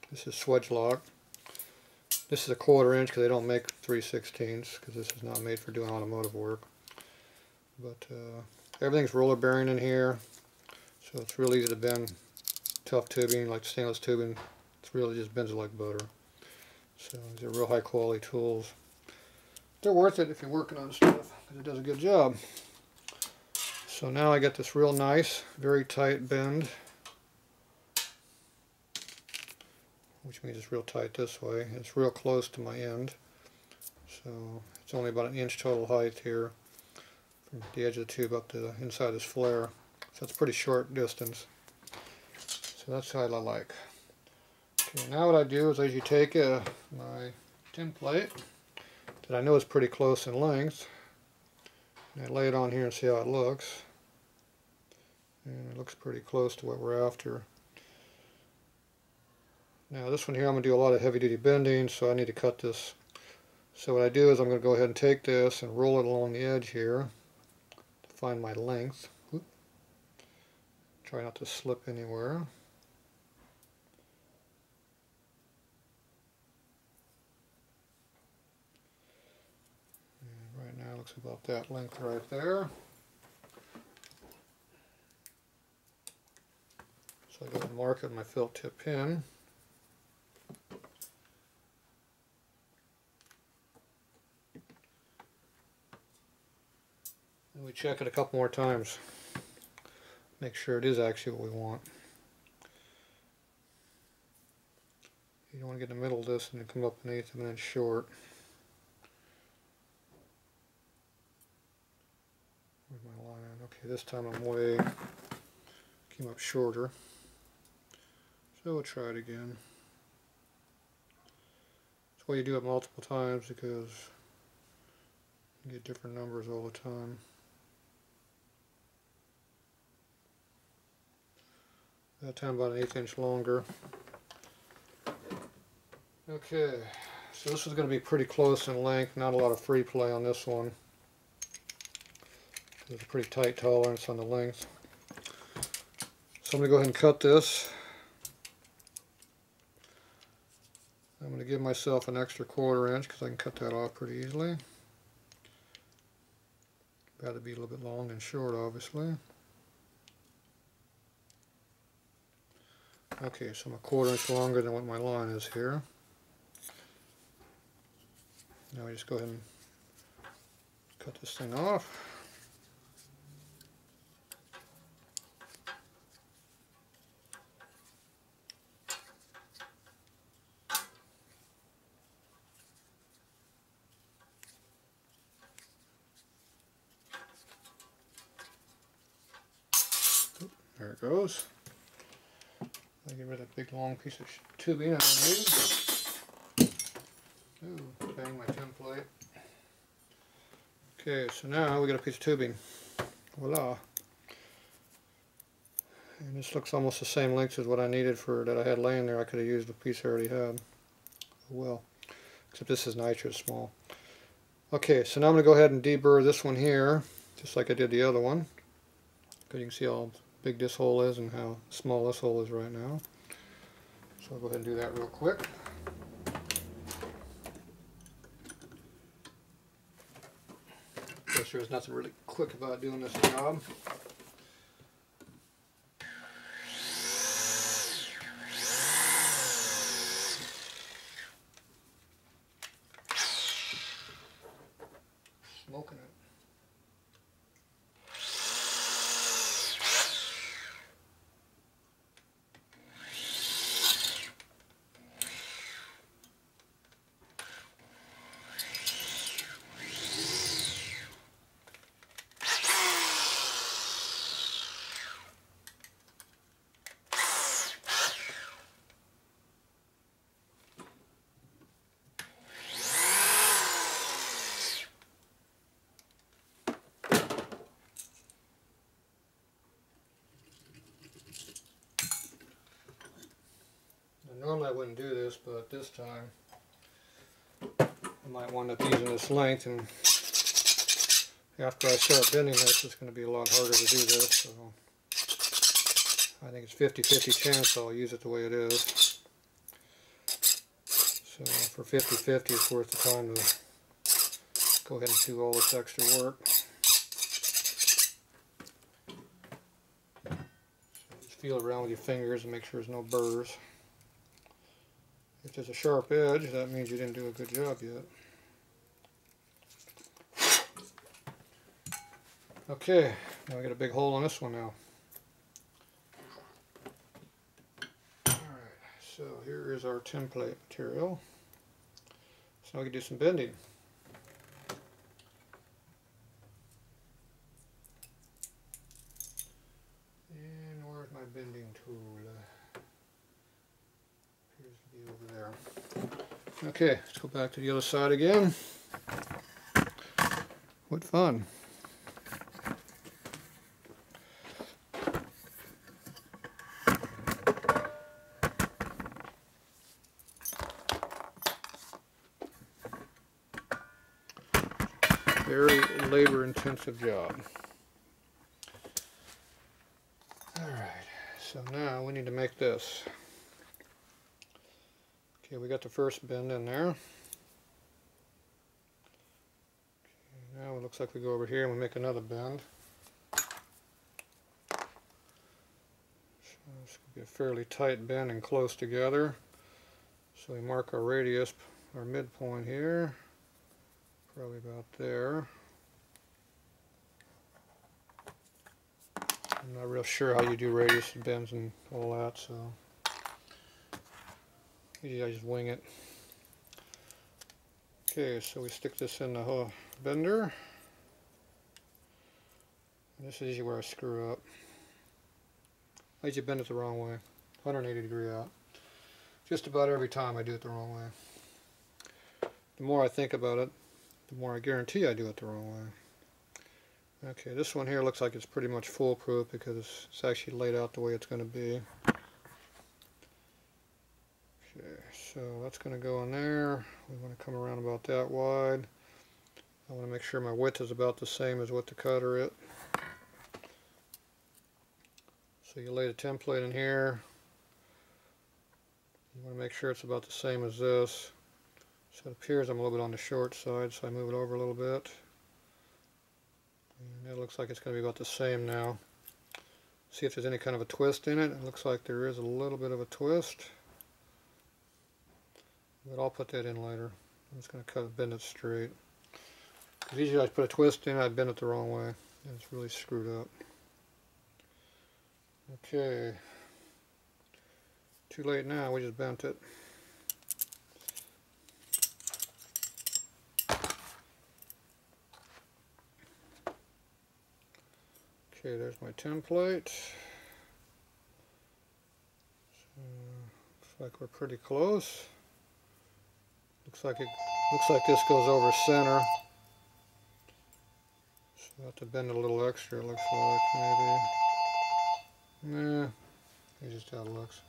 this is Swedgelock. This is a 1/4 inch because they don't make 3/16 because this is not made for doing automotive work. But everything's roller bearing in here, so it's real easy to bend tough tubing like stainless tubing. It really just bends it like butter. So these are real high quality tools. They're worth it if you're working on stuff because it does a good job. So now I got this real nice, very tight bend, which means it's real tight this way. It's real close to my end, so it's only about 1 inch total height here from the edge of the tube up to the inside this flare. So it's a pretty short distance. So that's how I like. Okay, now what I do is I usually take my template that I know is pretty close in length, and I lay it on here and see how it looks. And it looks pretty close to what we're after. Now this one here I'm going to do a lot of heavy duty bending, so I need to cut this. So what I do is I'm going to go ahead and take this and roll it along the edge here to find my length. Oop. Try not to slip anywhere. And right now it looks about that length right there. So I go and mark it with my felt tip pin. And we check it a couple more times. Make sure it is actually what we want. You don't want to get in the middle of this and it come up 1/8 of an inch short. Where's my line? Okay, this time came up shorter. So we'll try it again. That's why you do it multiple times, because you get different numbers all the time. That time about 1/8 inch longer. Okay, so this is going to be pretty close in length, not a lot of free play on this one. There's a pretty tight tolerance on the length. So I'm going to go ahead and cut this. I'm going to give myself an extra 1/4 inch because I can cut that off pretty easily. Got to be a little bit long and short, obviously. Okay, so I'm a 1/4 inch longer than what my line is here. Now I just go ahead and cut this thing off. There it goes. I get rid of that big long piece of tubing I don't need. Ooh, bang my template. Okay, so now we got a piece of tubing. Voila. And this looks almost the same length as what I needed for that I had laying there. I could have used the piece I already had. Oh well. Except this is nitrous small. Okay, so now I'm going to go ahead and deburr this one here, just like I did the other one. Because you can see how big this hole is and how small this hole is right now. So I'll go ahead and do that real quick. Of course, there's nothing really quick about doing this job. Smoking it. Normally I wouldn't do this, but this time I might wind up using this length, and after I start bending this, it's going to be a lot harder to do this, so I think it's 50-50 chance I'll use it the way it is. So for 50-50 it's worth the time to go ahead and do all this extra work. So just feel around with your fingers and make sure there's no burrs. If there's a sharp edge, that means you didn't do a good job yet. Okay, now we got a big hole on this one now. Alright, so here is our template material. So now we can do some bending. And where's my bending tool? Appears to be over there. Okay, let's go back to the other side again. What fun. Very labor-intensive job. Alright, so now we need to make this. Okay, we got the first bend in there. Okay, now it looks like we go over here and we make another bend. So this could be a fairly tight bend and close together. So we mark our radius, our midpoint here. Probably about there. I'm not real sure how you do radius and bends and all that, so usually I just wing it. Okay, so we stick this in the bender. And this is usually where I screw up. I usually bend it the wrong way, 180 degree out. Just about every time I do it the wrong way. The more I think about it, the more I guarantee I do it the wrong way. Okay, this one here looks like it's pretty much foolproof because it's actually laid out the way it's going to be. Okay, so that's going to go in there. We want to come around about that wide. I want to make sure my width is about the same as what the cutter is. So you lay the template in here. You want to make sure it's about the same as this. So it appears I'm a little bit on the short side, so I move it over a little bit. And it looks like it's going to be about the same now. See if there's any kind of a twist in it. It looks like there is a little bit of a twist. But I'll put that in later. I'm just going to bend it straight. Because usually I put a twist in, I bend it the wrong way. And it's really screwed up. Okay. Too late now, we just bent it. Okay, there's my template. So, looks like we're pretty close. Looks like this goes over center. So I have to bend it a little extra, it looks like, maybe. Nah, it's just how it looks.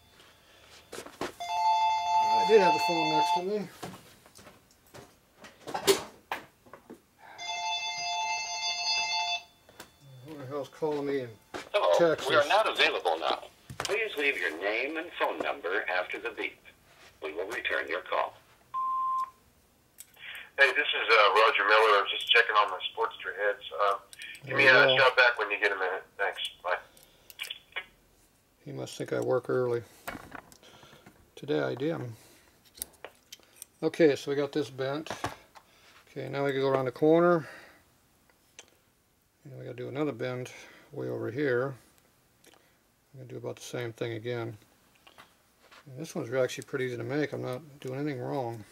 I did have the phone next to me. Who the hell's calling me in Texas? We are not available now. Please leave your name and phone number after the beep. We will return your call. Hey, this is Roger Miller. I was just checking on the Sportster heads. Give me a shout back when you get a minute. Thanks. Bye. He must think I work early. Today I do. Okay, so we got this bent. Okay, now we can go around the corner. And we got to do another bend way over here. I'm going to do about the same thing again. And this one's actually pretty easy to make. I'm not doing anything wrong.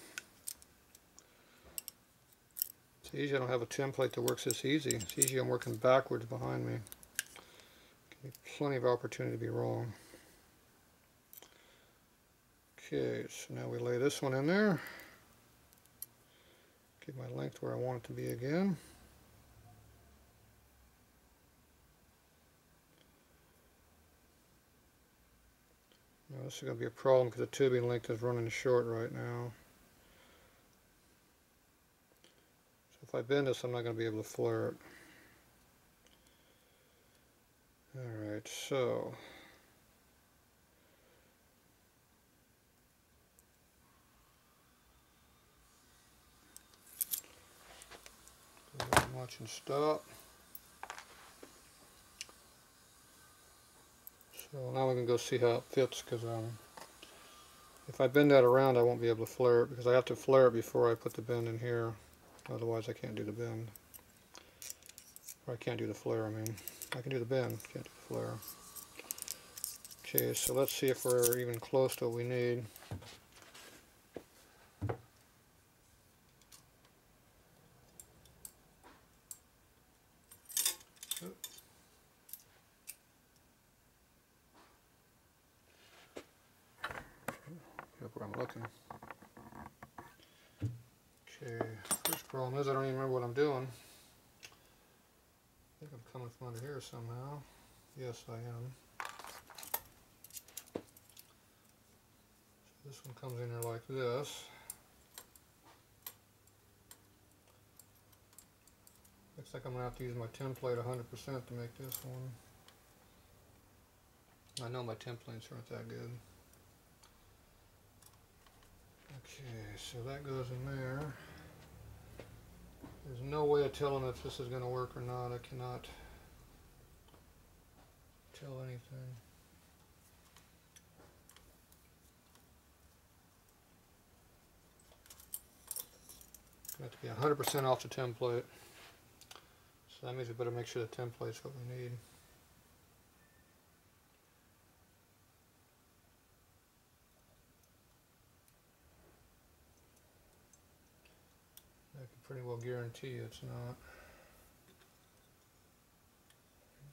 It's easy. I don't have a template that works this easy. It's easy. I'm working backwards behind me. Give me plenty of opportunity to be wrong. Okay, so now we lay this one in there. Get my length where I want it to be again. Now this is going to be a problem because the tubing length is running short right now. So if I bend this, I'm not going to be able to flare it. Alright, so watch and stop. So now we can go see how it fits, because if I bend that around I won't be able to flare it, because I have to flare it before I put the bend in here. Otherwise I can't do the bend. Or I can't do the flare, I mean. I can do the bend, can't do the flare. Okay, so let's see if we're even close to what we need. Where I'm looking. Okay, first problem is I don't even remember what I'm doing. I think I'm coming from under here somehow. Yes, I am. So this one comes in here like this. Looks like I'm going to have to use my template 100% to make this one. I know my templates aren't that good. Okay, so that goes in there. There's no way of telling if this is going to work or not. I cannot tell anything. Got to be 100% off the template. So that means we better make sure the template's what we need. I can pretty well guarantee you it's not.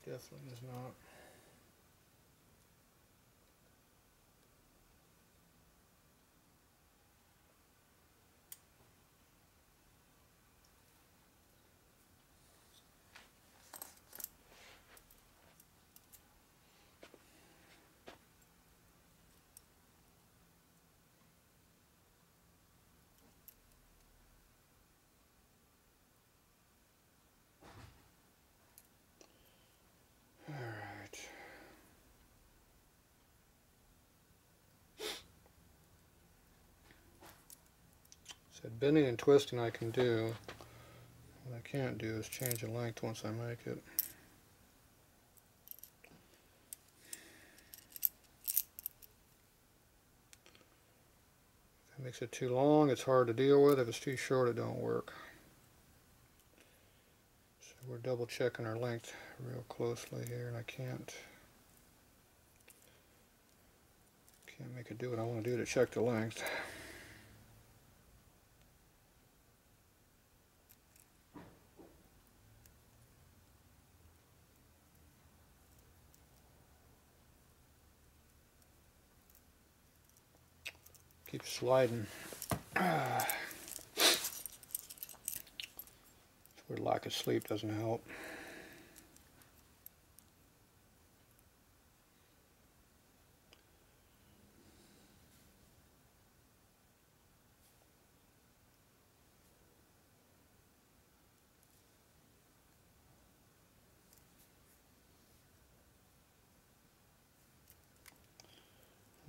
It definitely is not. bending and twisting I can do. What I can't do is change the length once I make it. If it makes it too long, it's hard to deal with. If it's too short, it don't work. So we're double checking our length real closely here, and I can't make it do what I want to do to check the length. Keep sliding. This weird lack of sleep doesn't help.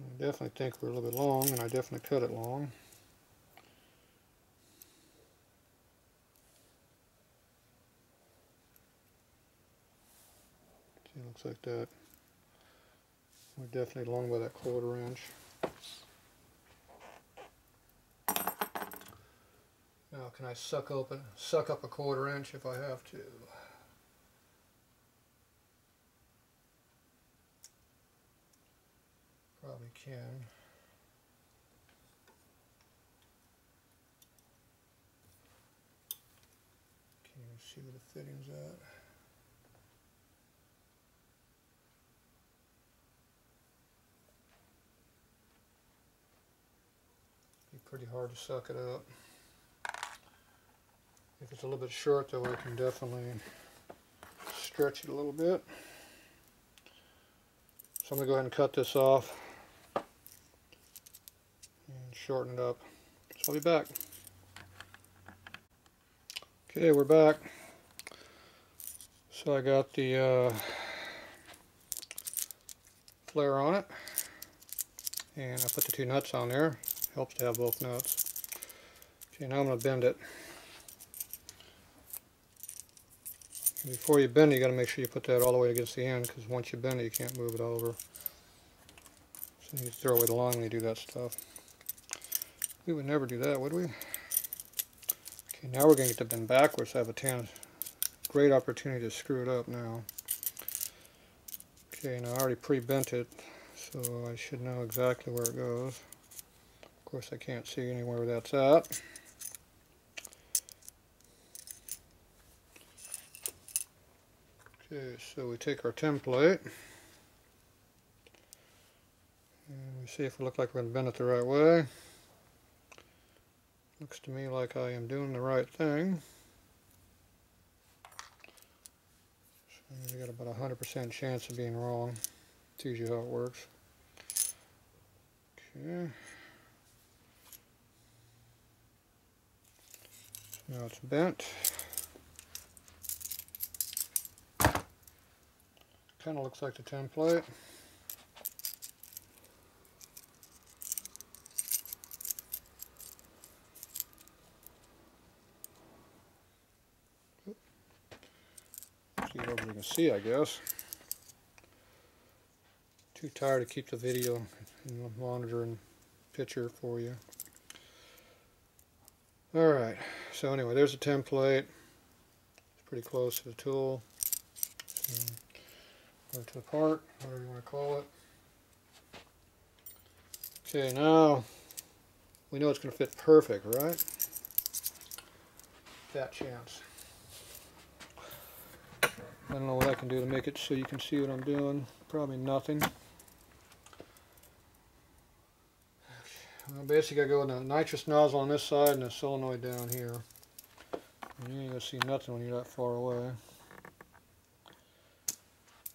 I definitely think we're a little bit long, and I definitely cut it long. See, it looks like that. We're definitely long by that 1/4 inch. Now, can I suck up a 1/4 inch if I have to? Probably can. Can't even see where the fitting's at. Be pretty hard to suck it up. If it's a little bit short though, I can definitely stretch it a little bit. So I'm going to go ahead and cut this off and shorten it up. So I'll be back. Okay, we're back. So I got the flare on it, and I put the 2 nuts on there. Helps to have both nuts. Okay, now I'm going to bend it. Before you bend it, you got to make sure you put that all the way against the end, because once you bend it, you can't move it over. So you throw away the line when you do that stuff. We would never do that, would we? Okay, now we're going to get to bend backwards. I have a great opportunity to screw it up now. Okay, now I already pre-bent it, so I should know exactly where it goes. Of course, I can't see anywhere where that's at. Okay, so we take our template and we see if we look like we're going to bend it the right way. Looks to me like I am doing the right thing. So you got about 100% chance of being wrong. Tells you how it works. Okay. So now it's bent. Kind of looks like the template. See what we can see, I guess. Too tired to keep the video and monitor and picture for you. Alright, so anyway, there's a template. It's pretty close to the tool. Or to the part, whatever you want to call it. Okay, now we know it's going to fit perfect, right? Fat chance. I don't know what I can do to make it so you can see what I'm doing. Probably nothing. Well, basically I go with the nitrous nozzle on this side and the solenoid down here. And you ain't going to see nothing when you're that far away.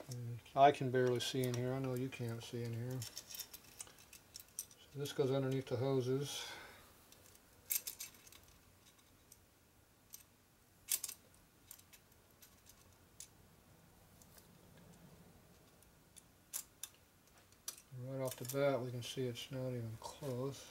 And I can barely see in here. I know you can't see in here. So this goes underneath the hoses. Right off the bat we can see it's not even close.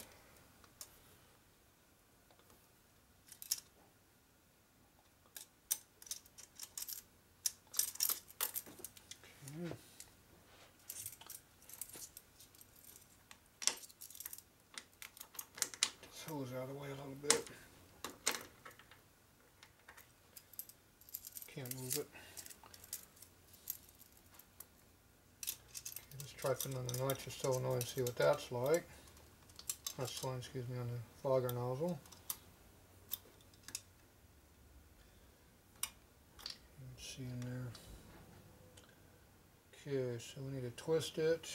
can't move it. Okay, let's try putting on the nitrous solenoid and see what that's like. That's one, excuse me, on the fogger nozzle. Let's see in there. Okay, so we need to twist it.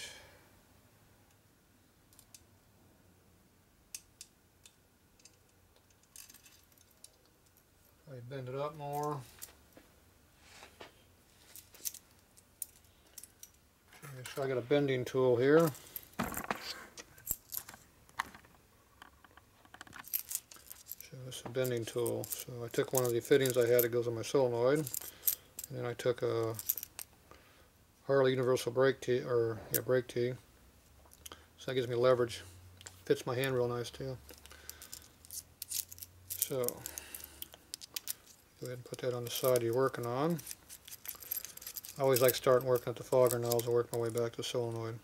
Probably bend it up more. Okay, so I got a bending tool here. So this is a bending tool. So I took one of the fittings I had that goes on my solenoid, and then I took a Harley Universal brake tee, brake tee. So that gives me leverage. Fits my hand real nice too. So go ahead and put that on the side you're working on. I always like starting working at the fogger nozzle and work my way back to the solenoid.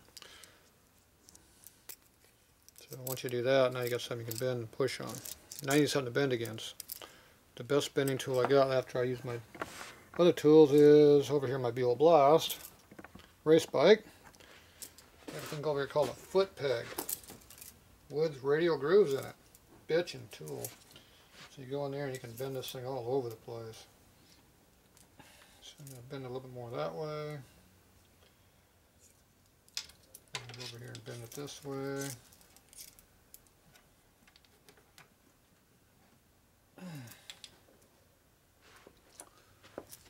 So once you do that, now you got something you can bend and push on. Now you need something to bend against. The best bending tool I got after I use my other tools is over here, my Buell Blast race bike. Everything over here called a foot peg. Wood's radial grooves in it. Bitchin' tool. So you go in there and you can bend this thing all over the place. So I'm going to bend it a little bit more that way. And go over here and bend it this way.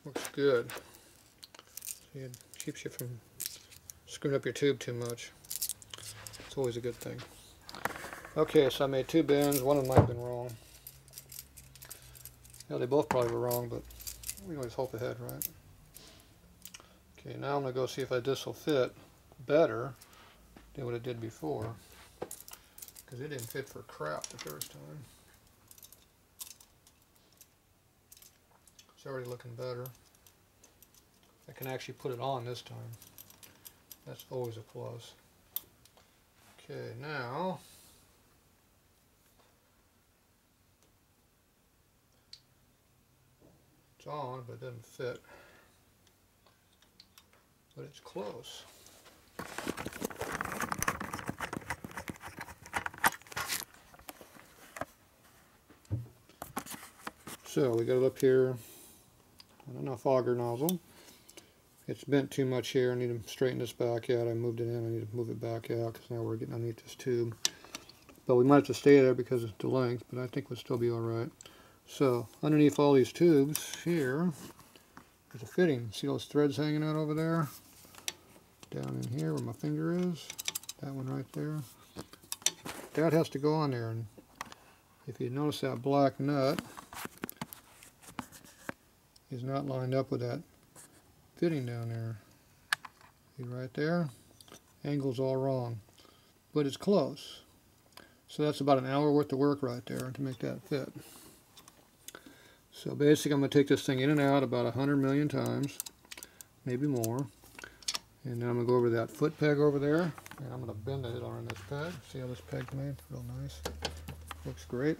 Looks good. See, it keeps you from screwing up your tube too much. It's always a good thing. Okay, so I made two bends. One of them might have been wrong. Yeah, they both probably were wrong, but we always hope ahead, right? Okay, now I'm going to go see if this will fit better than what it did before, because it didn't fit for crap the first time. It's already looking better. I can actually put it on this time. That's always a plus. Okay, now it's on, but it doesn't fit. But it's close. So we got it up here. I don't know, fogger nozzle. It's bent too much here. I need to straighten this back out. I moved it in. I need to move it back out because now we're getting underneath this tube. But we might have to stay there because of the length, but I think we'll still be alright. So underneath all these tubes here, there's a fitting. See those threads hanging out over there? Down in here where my finger is. That one right there. That has to go on there. And if you notice, that black nut is not lined up with that fitting down there. See right there? Angle's all wrong. But it's close. So that's about an hour worth of work right there to make that fit. So basically I'm going to take this thing in and out about 100 million times, maybe more. And then I'm going to go over that foot peg over there, and I'm going to bend it on this peg. See how this peg's made? Real nice. Looks great.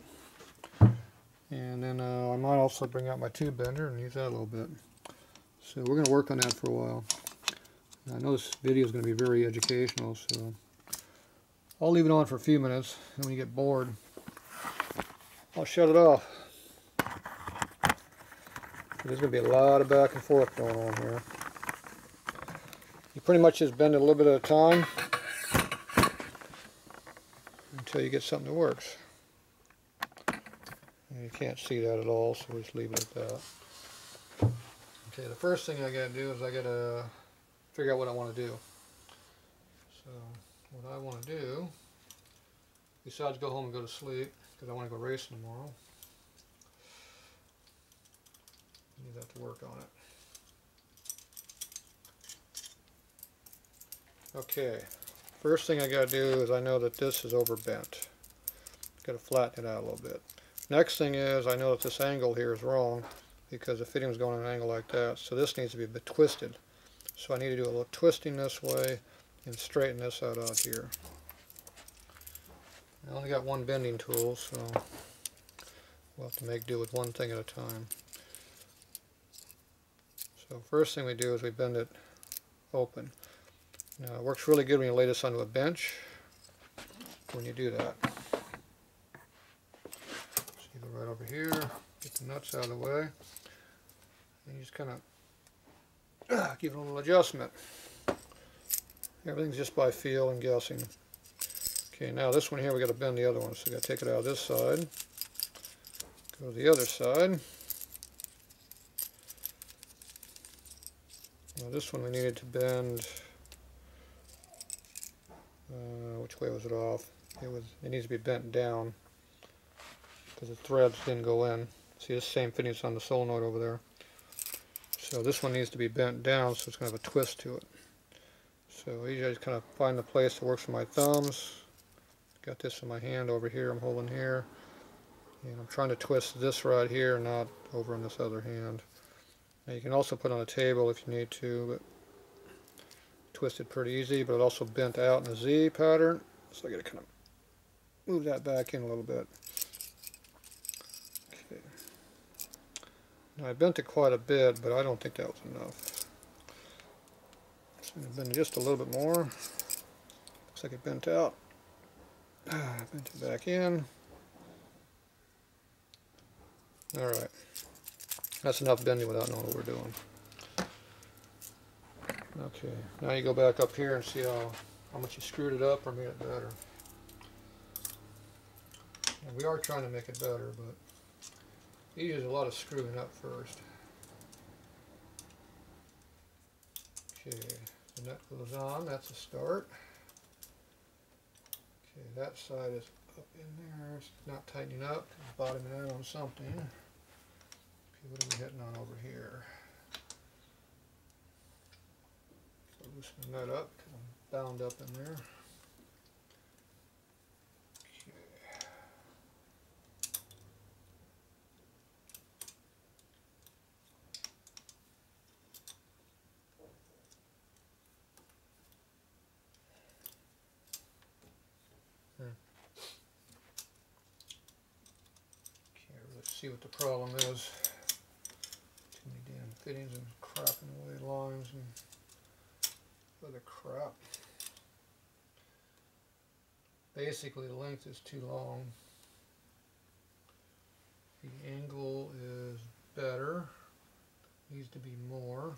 And then I might also bring out my tube bender and use that a little bit. So we're going to work on that for a while. And I know this video is going to be very educational, so I'll leave it on for a few minutes, and when you get bored, I'll shut it off. There's going to be a lot of back and forth going on here. You pretty much just bend it a little bit at a time until you get something that works. And you can't see that at all, so we'll just leave it at that. Okay, the first thing I got to do is I got to figure out what I want to do. So what I want to do, besides go home and go to sleep, because I want to go racing tomorrow, I need that to work on it. Okay, first thing I got to do is I know that this is overbent. Got to flatten it out a little bit. Next thing is I know that this angle here is wrong because the fitting was going at an angle like that. So this needs to be a bit twisted. So I need to do a little twisting this way and straighten this out here. I only got one bending tool, so we'll have to make do with one thing at a time. So first thing we do is we bend it open. Now it works really good when you lay this onto a bench when you do that. So you go right over here, get the nuts out of the way, and you just kind of give it a little adjustment. Everything's just by feel and guessing. Okay, now this one here we got to bend the other one, so we got to take it out of this side, go to the other side. Now this one we needed to bend. Which way was it off? It needs to be bent down because the threads didn't go in. See, this same fitting is on the solenoid over there. So this one needs to be bent down, so it's going to have a twist to it. So I just kind of find the place that works for my thumbs. Got this in my hand over here, I'm holding here. And I'm trying to twist this right here, not over in this other hand. Now you can also put it on a table if you need to, but twist it pretty easy, but it also bent out in a Z pattern. So I got to kind of move that back in a little bit. Okay. Now I bent it quite a bit, but I don't think that was enough. So I'm going to bend it just a little bit more. Looks like it bent out. Bent it back in. Alright. That's enough bending without knowing what we're doing. Okay, now you go back up here and see how much you screwed it up or made it better. And we are trying to make it better, but you use a lot of screwing up first. Okay, the nut goes on, that's a start. Okay, that side is up in there, it's not tightening up, it's bottoming out on something. Okay, what are we hitting on over here? Loosen that up because I'm bound up in there. Can't really see what the problem is. Too many damn fittings and crapping away lines and other crap. Basically the length is too long. The angle is better. Needs to be more.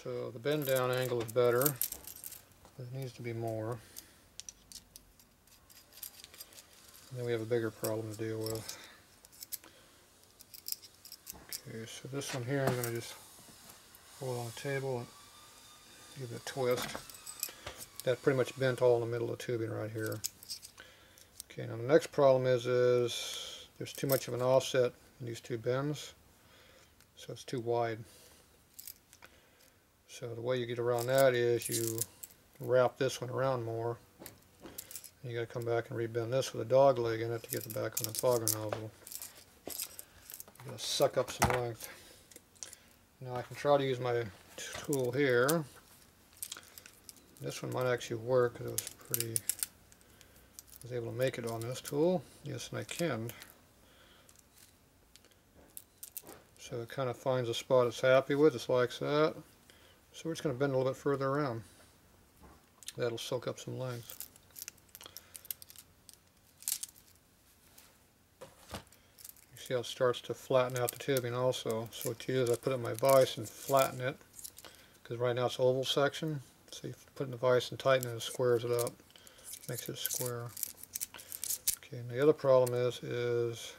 So the bend down angle is better, but it needs to be more. And then we have a bigger problem to deal with. Okay, so this one here I'm going to just hold it on the table and give it a twist. That pretty much bent all in the middle of the tubing right here. Okay, now the next problem is there's too much of an offset in these two bends, so it's too wide. So the way you get around that is you wrap this one around more. And you got to come back and rebend this with a dog leg in it to get the back on the fogger nozzle. I'm going to suck up some length. Now I can try to use my tool here. This one might actually work because I was able to make it on this tool. Yes, and I can. So it kind of finds a spot it's happy with, just like that. So we're just going to bend a little bit further around. That'll soak up some length. See how it starts to flatten out the tubing also. So what you do is I put it in my vise and flatten it, because right now it's oval section. So you put it in the vise and tighten it, and it squares it up, makes it square. Okay, and the other problem is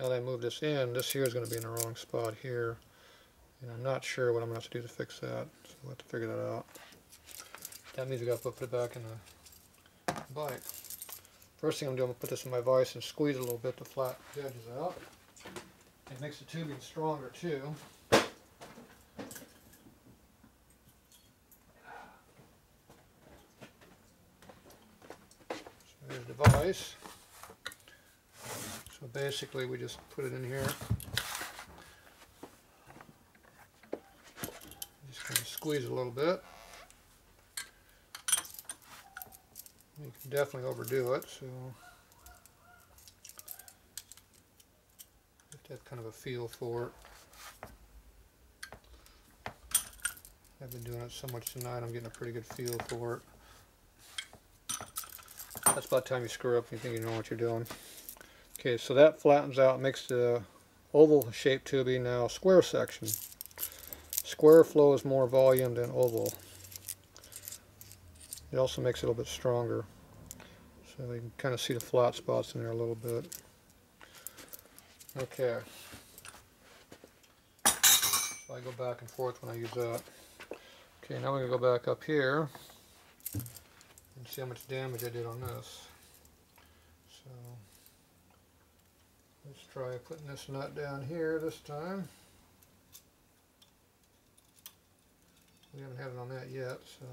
now that I move this in, this here is going to be in the wrong spot here, and I'm not sure what I'm going to have to do to fix that. So we'll have to figure that out. That means we got to put it back in the bike. First thing I'm doing, I'm going to put this in my vise and squeeze it a little bit to flatten the edges out. It makes the tubing stronger too. So there's the vise. So basically we just put it in here. Just kind of squeeze it a little bit. You can definitely overdo it, so have to have kind of a feel for it. I've been doing it so much tonight, I'm getting a pretty good feel for it. That's about the time you screw up and you think you know what you're doing. Okay, so that flattens out, makes the oval shaped tubing now square section. Square flows more volume than oval. It also makes it a little bit stronger. So you can kind of see the flat spots in there a little bit. Okay. So I go back and forth when I use that. Okay, now we're going to go back up here and see how much damage I did on this. So let's try putting this nut down here this time. We haven't had it on that yet, so.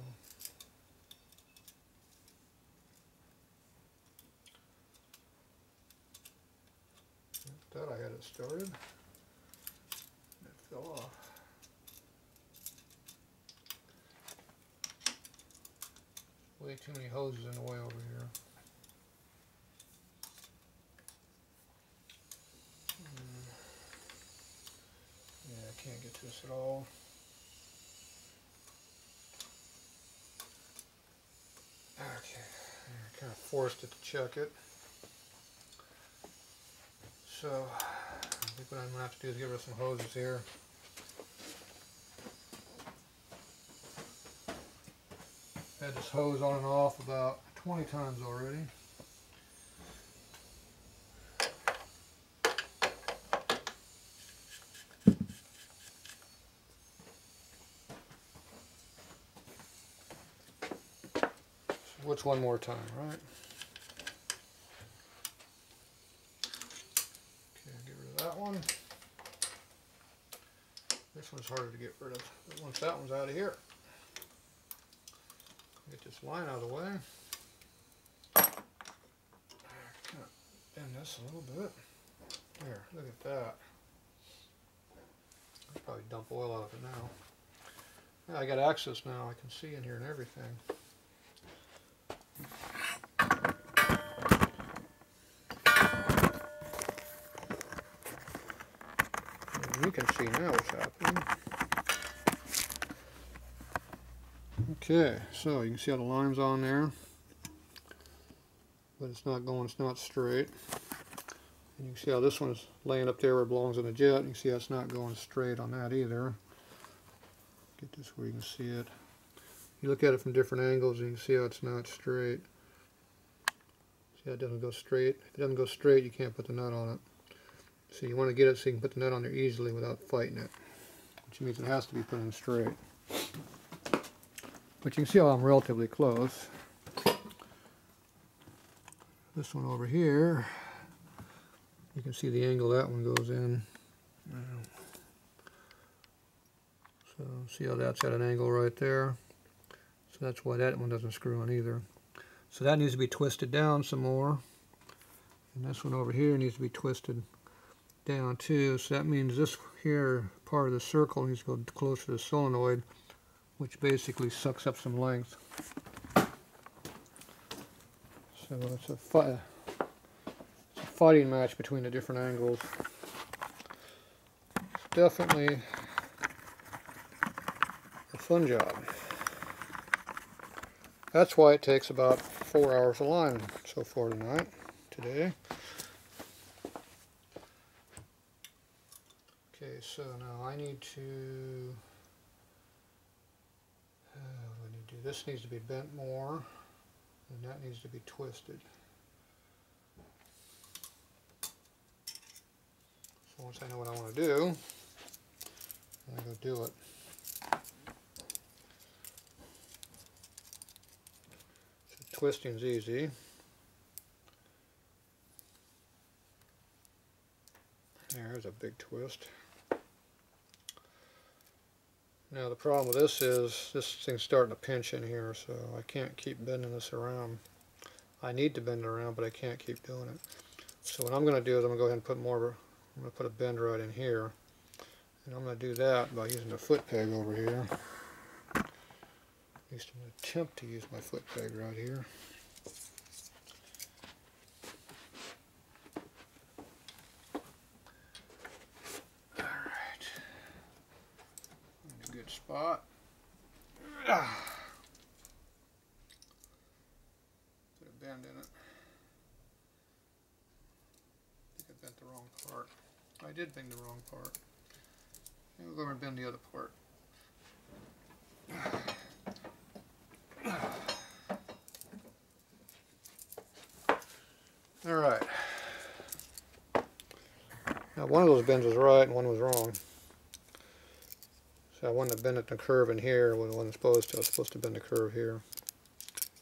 Thought I had it started. It fell off. Way too many hoses in the way over here. Yeah, I can't get to this at all. Okay, I kind of forced it to check it. So, I think what I'm going to have to do is get rid of some hoses here. I've had this hose on and off about 20 times already. So what's one more time, right? That one. This one's harder to get rid of. But once that one's out of here, get this line out of the way. Kind of bend this a little bit. There, look at that. I'll probably dump oil out of it now. Yeah, I got access now. I can see in here and everything. You can see now what's happening. Okay, so you can see how the line's on there, but it's not going, it's not straight. And you can see how this one is laying up there where it belongs in the jet. You can see how it's not going straight on that either. Get this where you can see it. You look at it from different angles and you can see how it's not straight. See how it doesn't go straight? If it doesn't go straight, you can't put the nut on it. So you want to get it so you can put the nut on there easily without fighting it, which means it has to be put in straight. But you can see how I'm relatively close. This one over here, you can see the angle that one goes in. So see how that's at an angle right there. So that's why that one doesn't screw on either. So that needs to be twisted down some more. And this one over here needs to be twisted down too, so that means this here part of the circle needs to go closer to the solenoid, which basically sucks up some length. So it's a fighting match between the different angles. It's definitely a fun job. That's why it takes about 4 hours of line so far today. Okay, so now I need to, what do I need to do? This needs to be bent more, and that needs to be twisted. So once I know what I want to do, I go do it. So twisting's easy. There's a big twist. Now the problem with this is this thing's starting to pinch in here, so I can't keep bending this around. I need to bend it around, but I can't keep doing it. So what I'm going to do is I'm going to go ahead and put I'm going to put a bend right in here. And I'm going to do that by using a foot peg over here. At least I'm going to attempt to use my foot peg right here. spot. Put a bend in it. I think I bent the wrong part. I did bend the wrong part. Maybe we'll go over and bend the other part. Alright. Now one of those bends was right and one was wrong. So I wanted to bend it the curve in here when I wasn't supposed to. I was supposed to bend the curve here.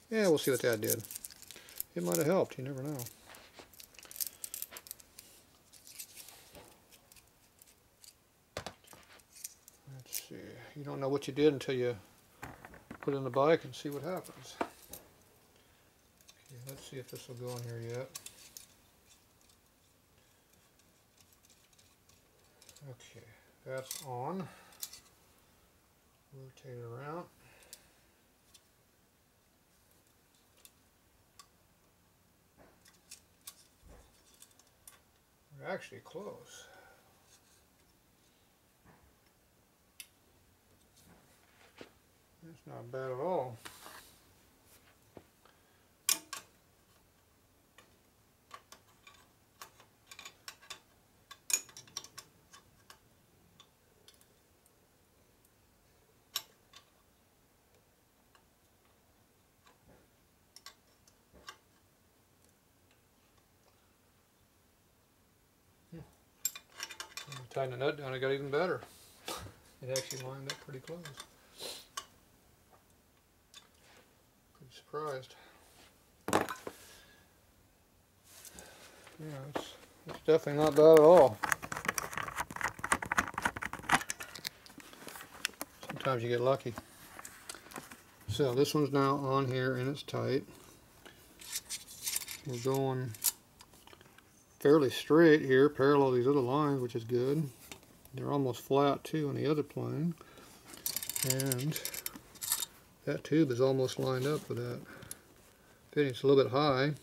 Yeah, we'll see what that did. It might have helped, you never know. Let's see. You don't know what you did until you put it in the bike and see what happens. Okay, let's see if this will go in here yet. Okay, that's on. Rotate it around. We're actually close. That's not bad at all. Tighten the nut down, it got even better. It actually lined up pretty close. Pretty surprised. Yeah, it's definitely not bad at all. Sometimes you get lucky. So this one's now on here and it's tight. We're going fairly straight here, parallel these other lines, which is good. They're almost flat too on the other plane. And that tube is almost lined up with that. Fitting, it's a little bit high.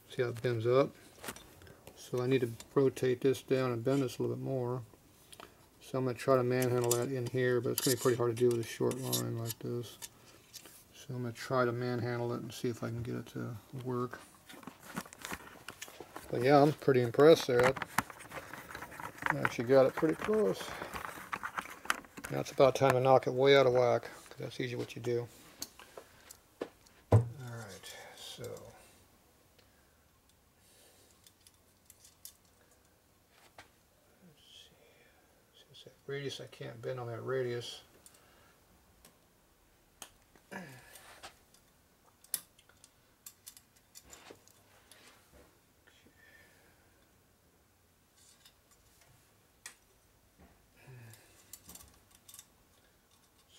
See how it bends up? So I need to rotate this down and bend this a little bit more. So I'm going to try to manhandle that in here, but it's going to be pretty hard to do with a short line like this. So I'm going to try to manhandle it and see if I can get it to work. But yeah, I'm pretty impressed there. I actually got it pretty close. Now it's about time to knock it way out of whack, because that's usually what you do. Alright, so let's see. Since that radius, I can't bend on that radius.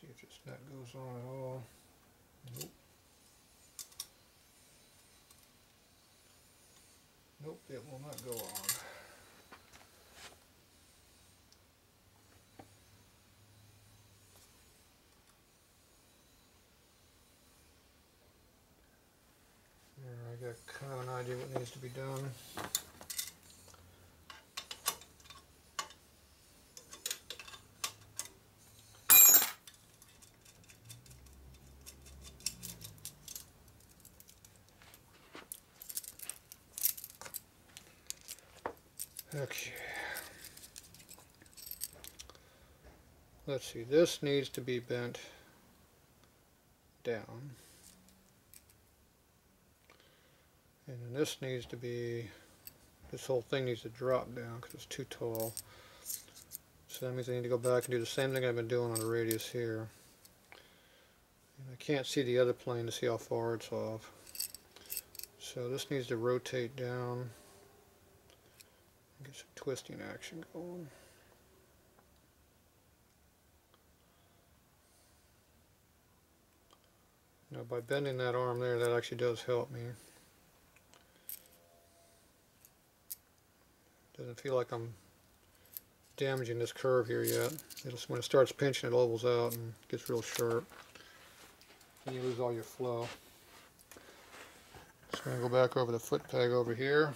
See if this nut goes on at all. Nope. Nope, it will not go on. There, I got kind of an idea what needs to be done. Okay. Let's see, this needs to be bent down. And then this needs to be, this whole thing needs to drop down because it's too tall. So that means I need to go back and do the same thing I've been doing on the radius here. And I can't see the other plane to see how far it's off. So this needs to rotate down. Get some twisting action going. Now by bending that arm there, that actually does help me. Doesn't feel like I'm damaging this curve here yet. When it starts pinching, it levels out and gets real sharp. And you lose all your flow. So I'm going to go back over the foot peg over here.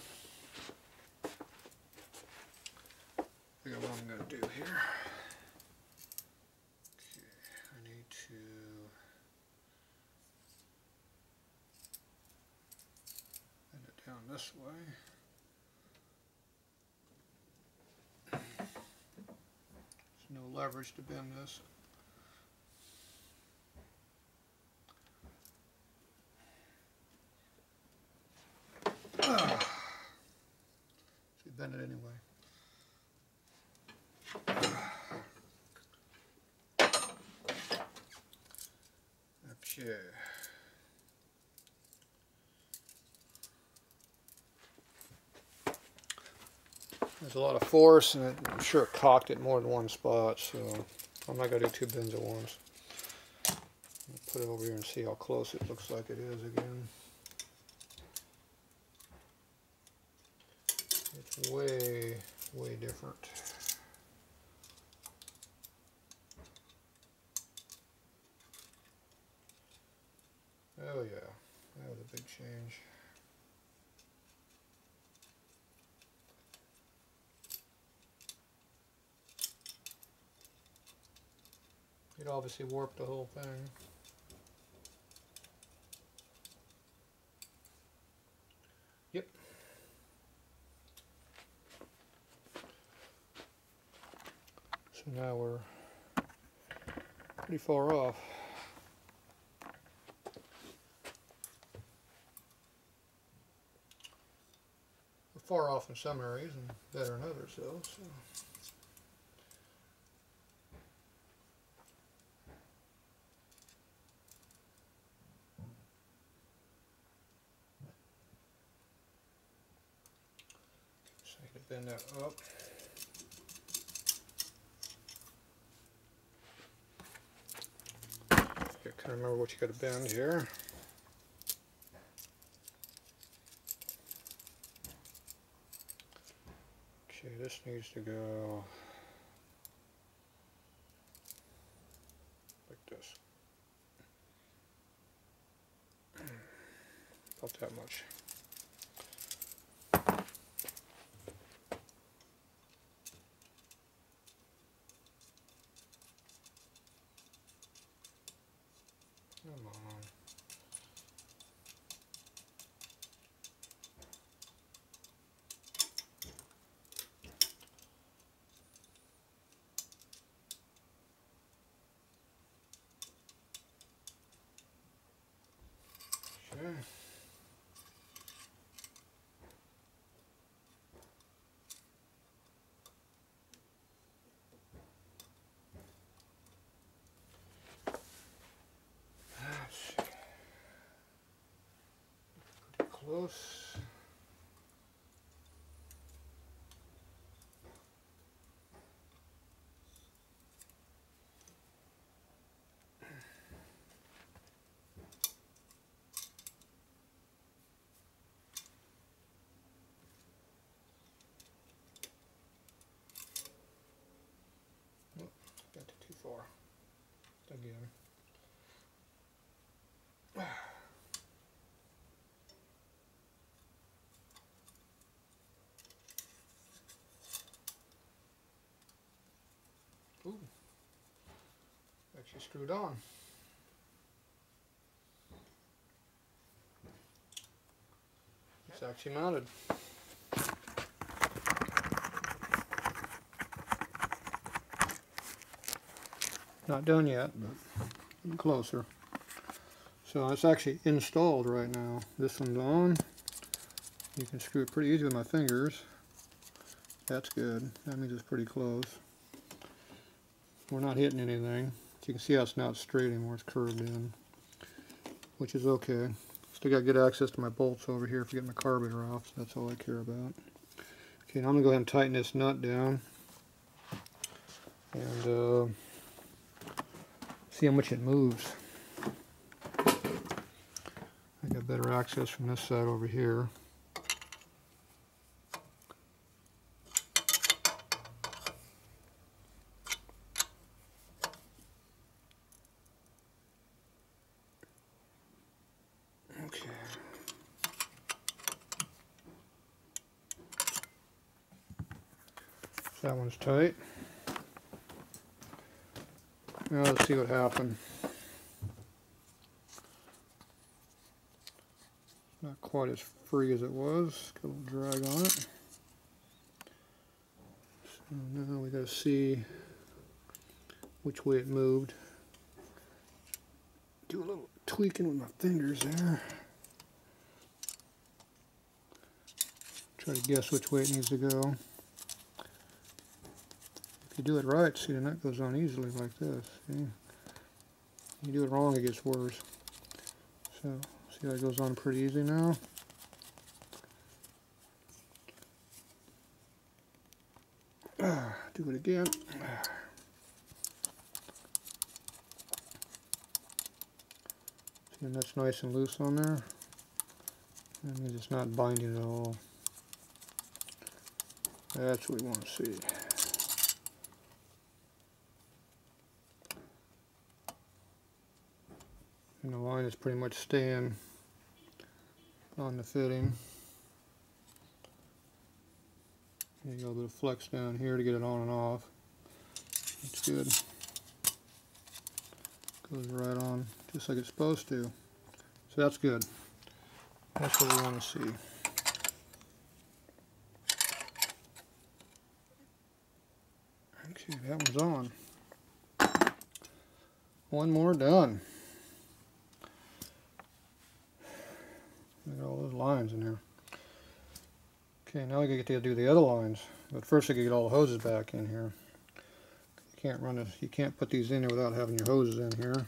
Figure out what I'm going to do here. Okay. this way. There's no leverage to bend this. So you bend it anyway. Okay. There's a lot of force, and I'm sure it cocked it more than one spot, so I'm not going to do two bends at once. I'll put it over here and see how close it looks like it is again. It's way, way different. Oh yeah, that was a big change. It obviously warped the whole thing. Yep. So now we're pretty far off. We're far off in some areas and better in others though. So. So I can bend that up. You kind of remember what you got to bend here. Okay, this needs to go like this. About that much. Come on. Okay. Let's see. Pretty close. Got too far. Again. Ooh. Actually screwed on. It's actually mounted. Not done yet, but getting closer. So it's actually installed right now. This one's on. You can screw it pretty easy with my fingers. That's good. That means it's pretty close. We're not hitting anything. So you can see how it's not straight anymore. It's curved in, which is okay. Still got good access to my bolts over here for getting my carburetor off. So that's all I care about. Okay, now I'm going to go ahead and tighten this nut down. And see how much it moves. I got better access from this side over here. Okay. So that one's tight. Now let's see what happened. Not quite. quite as free as it was. Got a little drag on it. So now we got to see which way it moved. Do a little tweaking with my fingers there. Try to guess which way it needs to go. If you do it right, see, the nut goes on easily like this. See? You do it wrong, it gets worse. So, see how it goes on pretty easy now? Do it again. See, and that's nice and loose on there. That means it's not binding at all. That's what we want to see. And the line is pretty much staying on the fitting. You got a bit of flex down here to get it on and off. That's good. Goes right on, just like it's supposed to. So that's good. That's what we want to see. Okay, that one's on. One more done. Look at all those lines in there. Okay, now we get to do the other lines. But first I gotta get all the hoses back in here. You can't run it. You can't put these in there without having your hoses in here,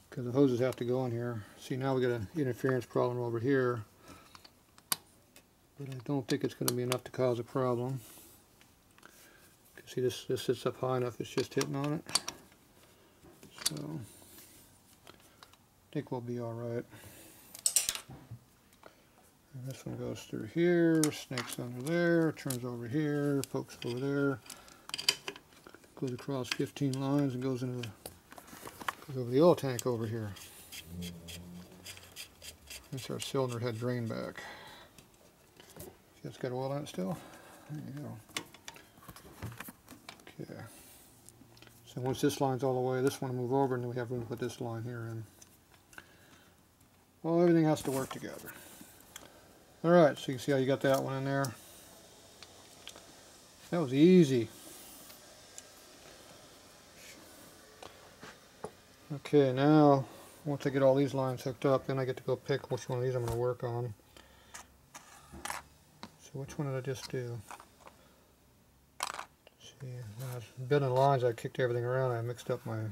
because the hoses have to go in here. See, now we got an interference problem over here, but I don't think it's going to be enough to cause a problem. See, this sits up high enough. It's just hitting on it. So I think we'll be all right. And this one goes through here, snakes under there, turns over here, pokes over there, goes across 15 lines and goes over the oil tank over here. That's our cylinder head drain back. See, it's got oil on it still? There you go. Okay. So once this line's all the way, this one will move over, and then we have room to put this line here in. Well, everything has to work together. Alright, so you can see how you got that one in there. That was easy. Okay, now, once I get all these lines hooked up, then I get to go pick which one of these I'm going to work on. So which one did I just do? See, building the lines, I kicked everything around. I mixed up my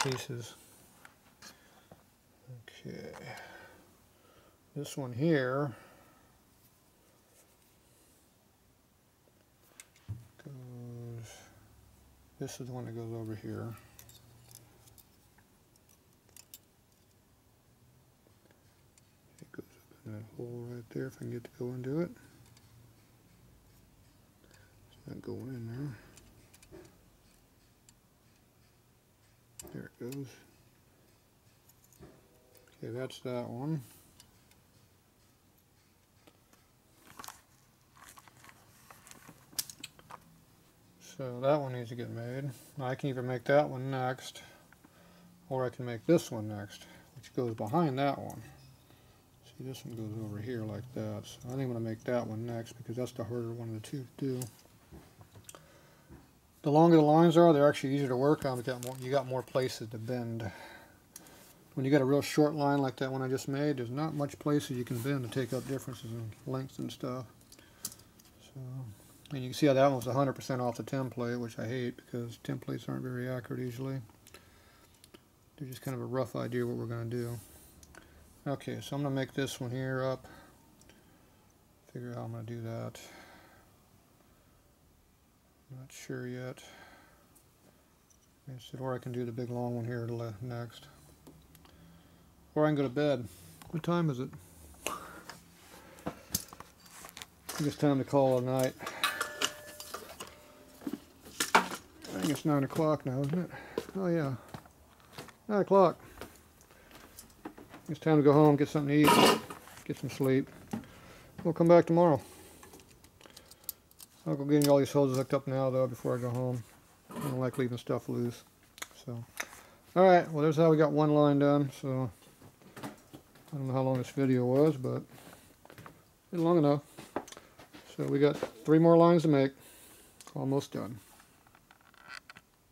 pieces. Okay. This one here goes, this is the one that goes over here. It goes up in that hole right there if I can get to go into it. It's not going in there. There it goes. Okay, that's that one. So that one needs to get made. I can either make that one next, or I can make this one next, which goes behind that one. See, this one goes over here like that. So I think I'm going to make that one next, because that's the harder one of the two to do. The longer the lines are, they're actually easier to work on, because you got more places to bend. When you got a real short line like that one I just made, there's not much places you can bend to take up differences in length and stuff. So. And you can see how that one was 100% off the template, which I hate, because templates aren't very accurate usually. They're just kind of a rough idea what we're going to do. Okay, so I'm going to make this one here up. Figure out how I'm going to do that. Not sure yet. Or I can do the big long one here next. Or I can go to bed. What time is it? I think it's time to call it a night. I think it's 9 o'clock now, isn't it? Oh yeah, 9 o'clock. It's time to go home, get something to eat, get some sleep. We'll come back tomorrow. I'll go getting all these hoses hooked up now though before I go home. I don't like leaving stuff loose. So, all right. Well, there's how we got one line done. So I don't know how long this video was, but it's long enough. So we got 3 more lines to make. Almost done.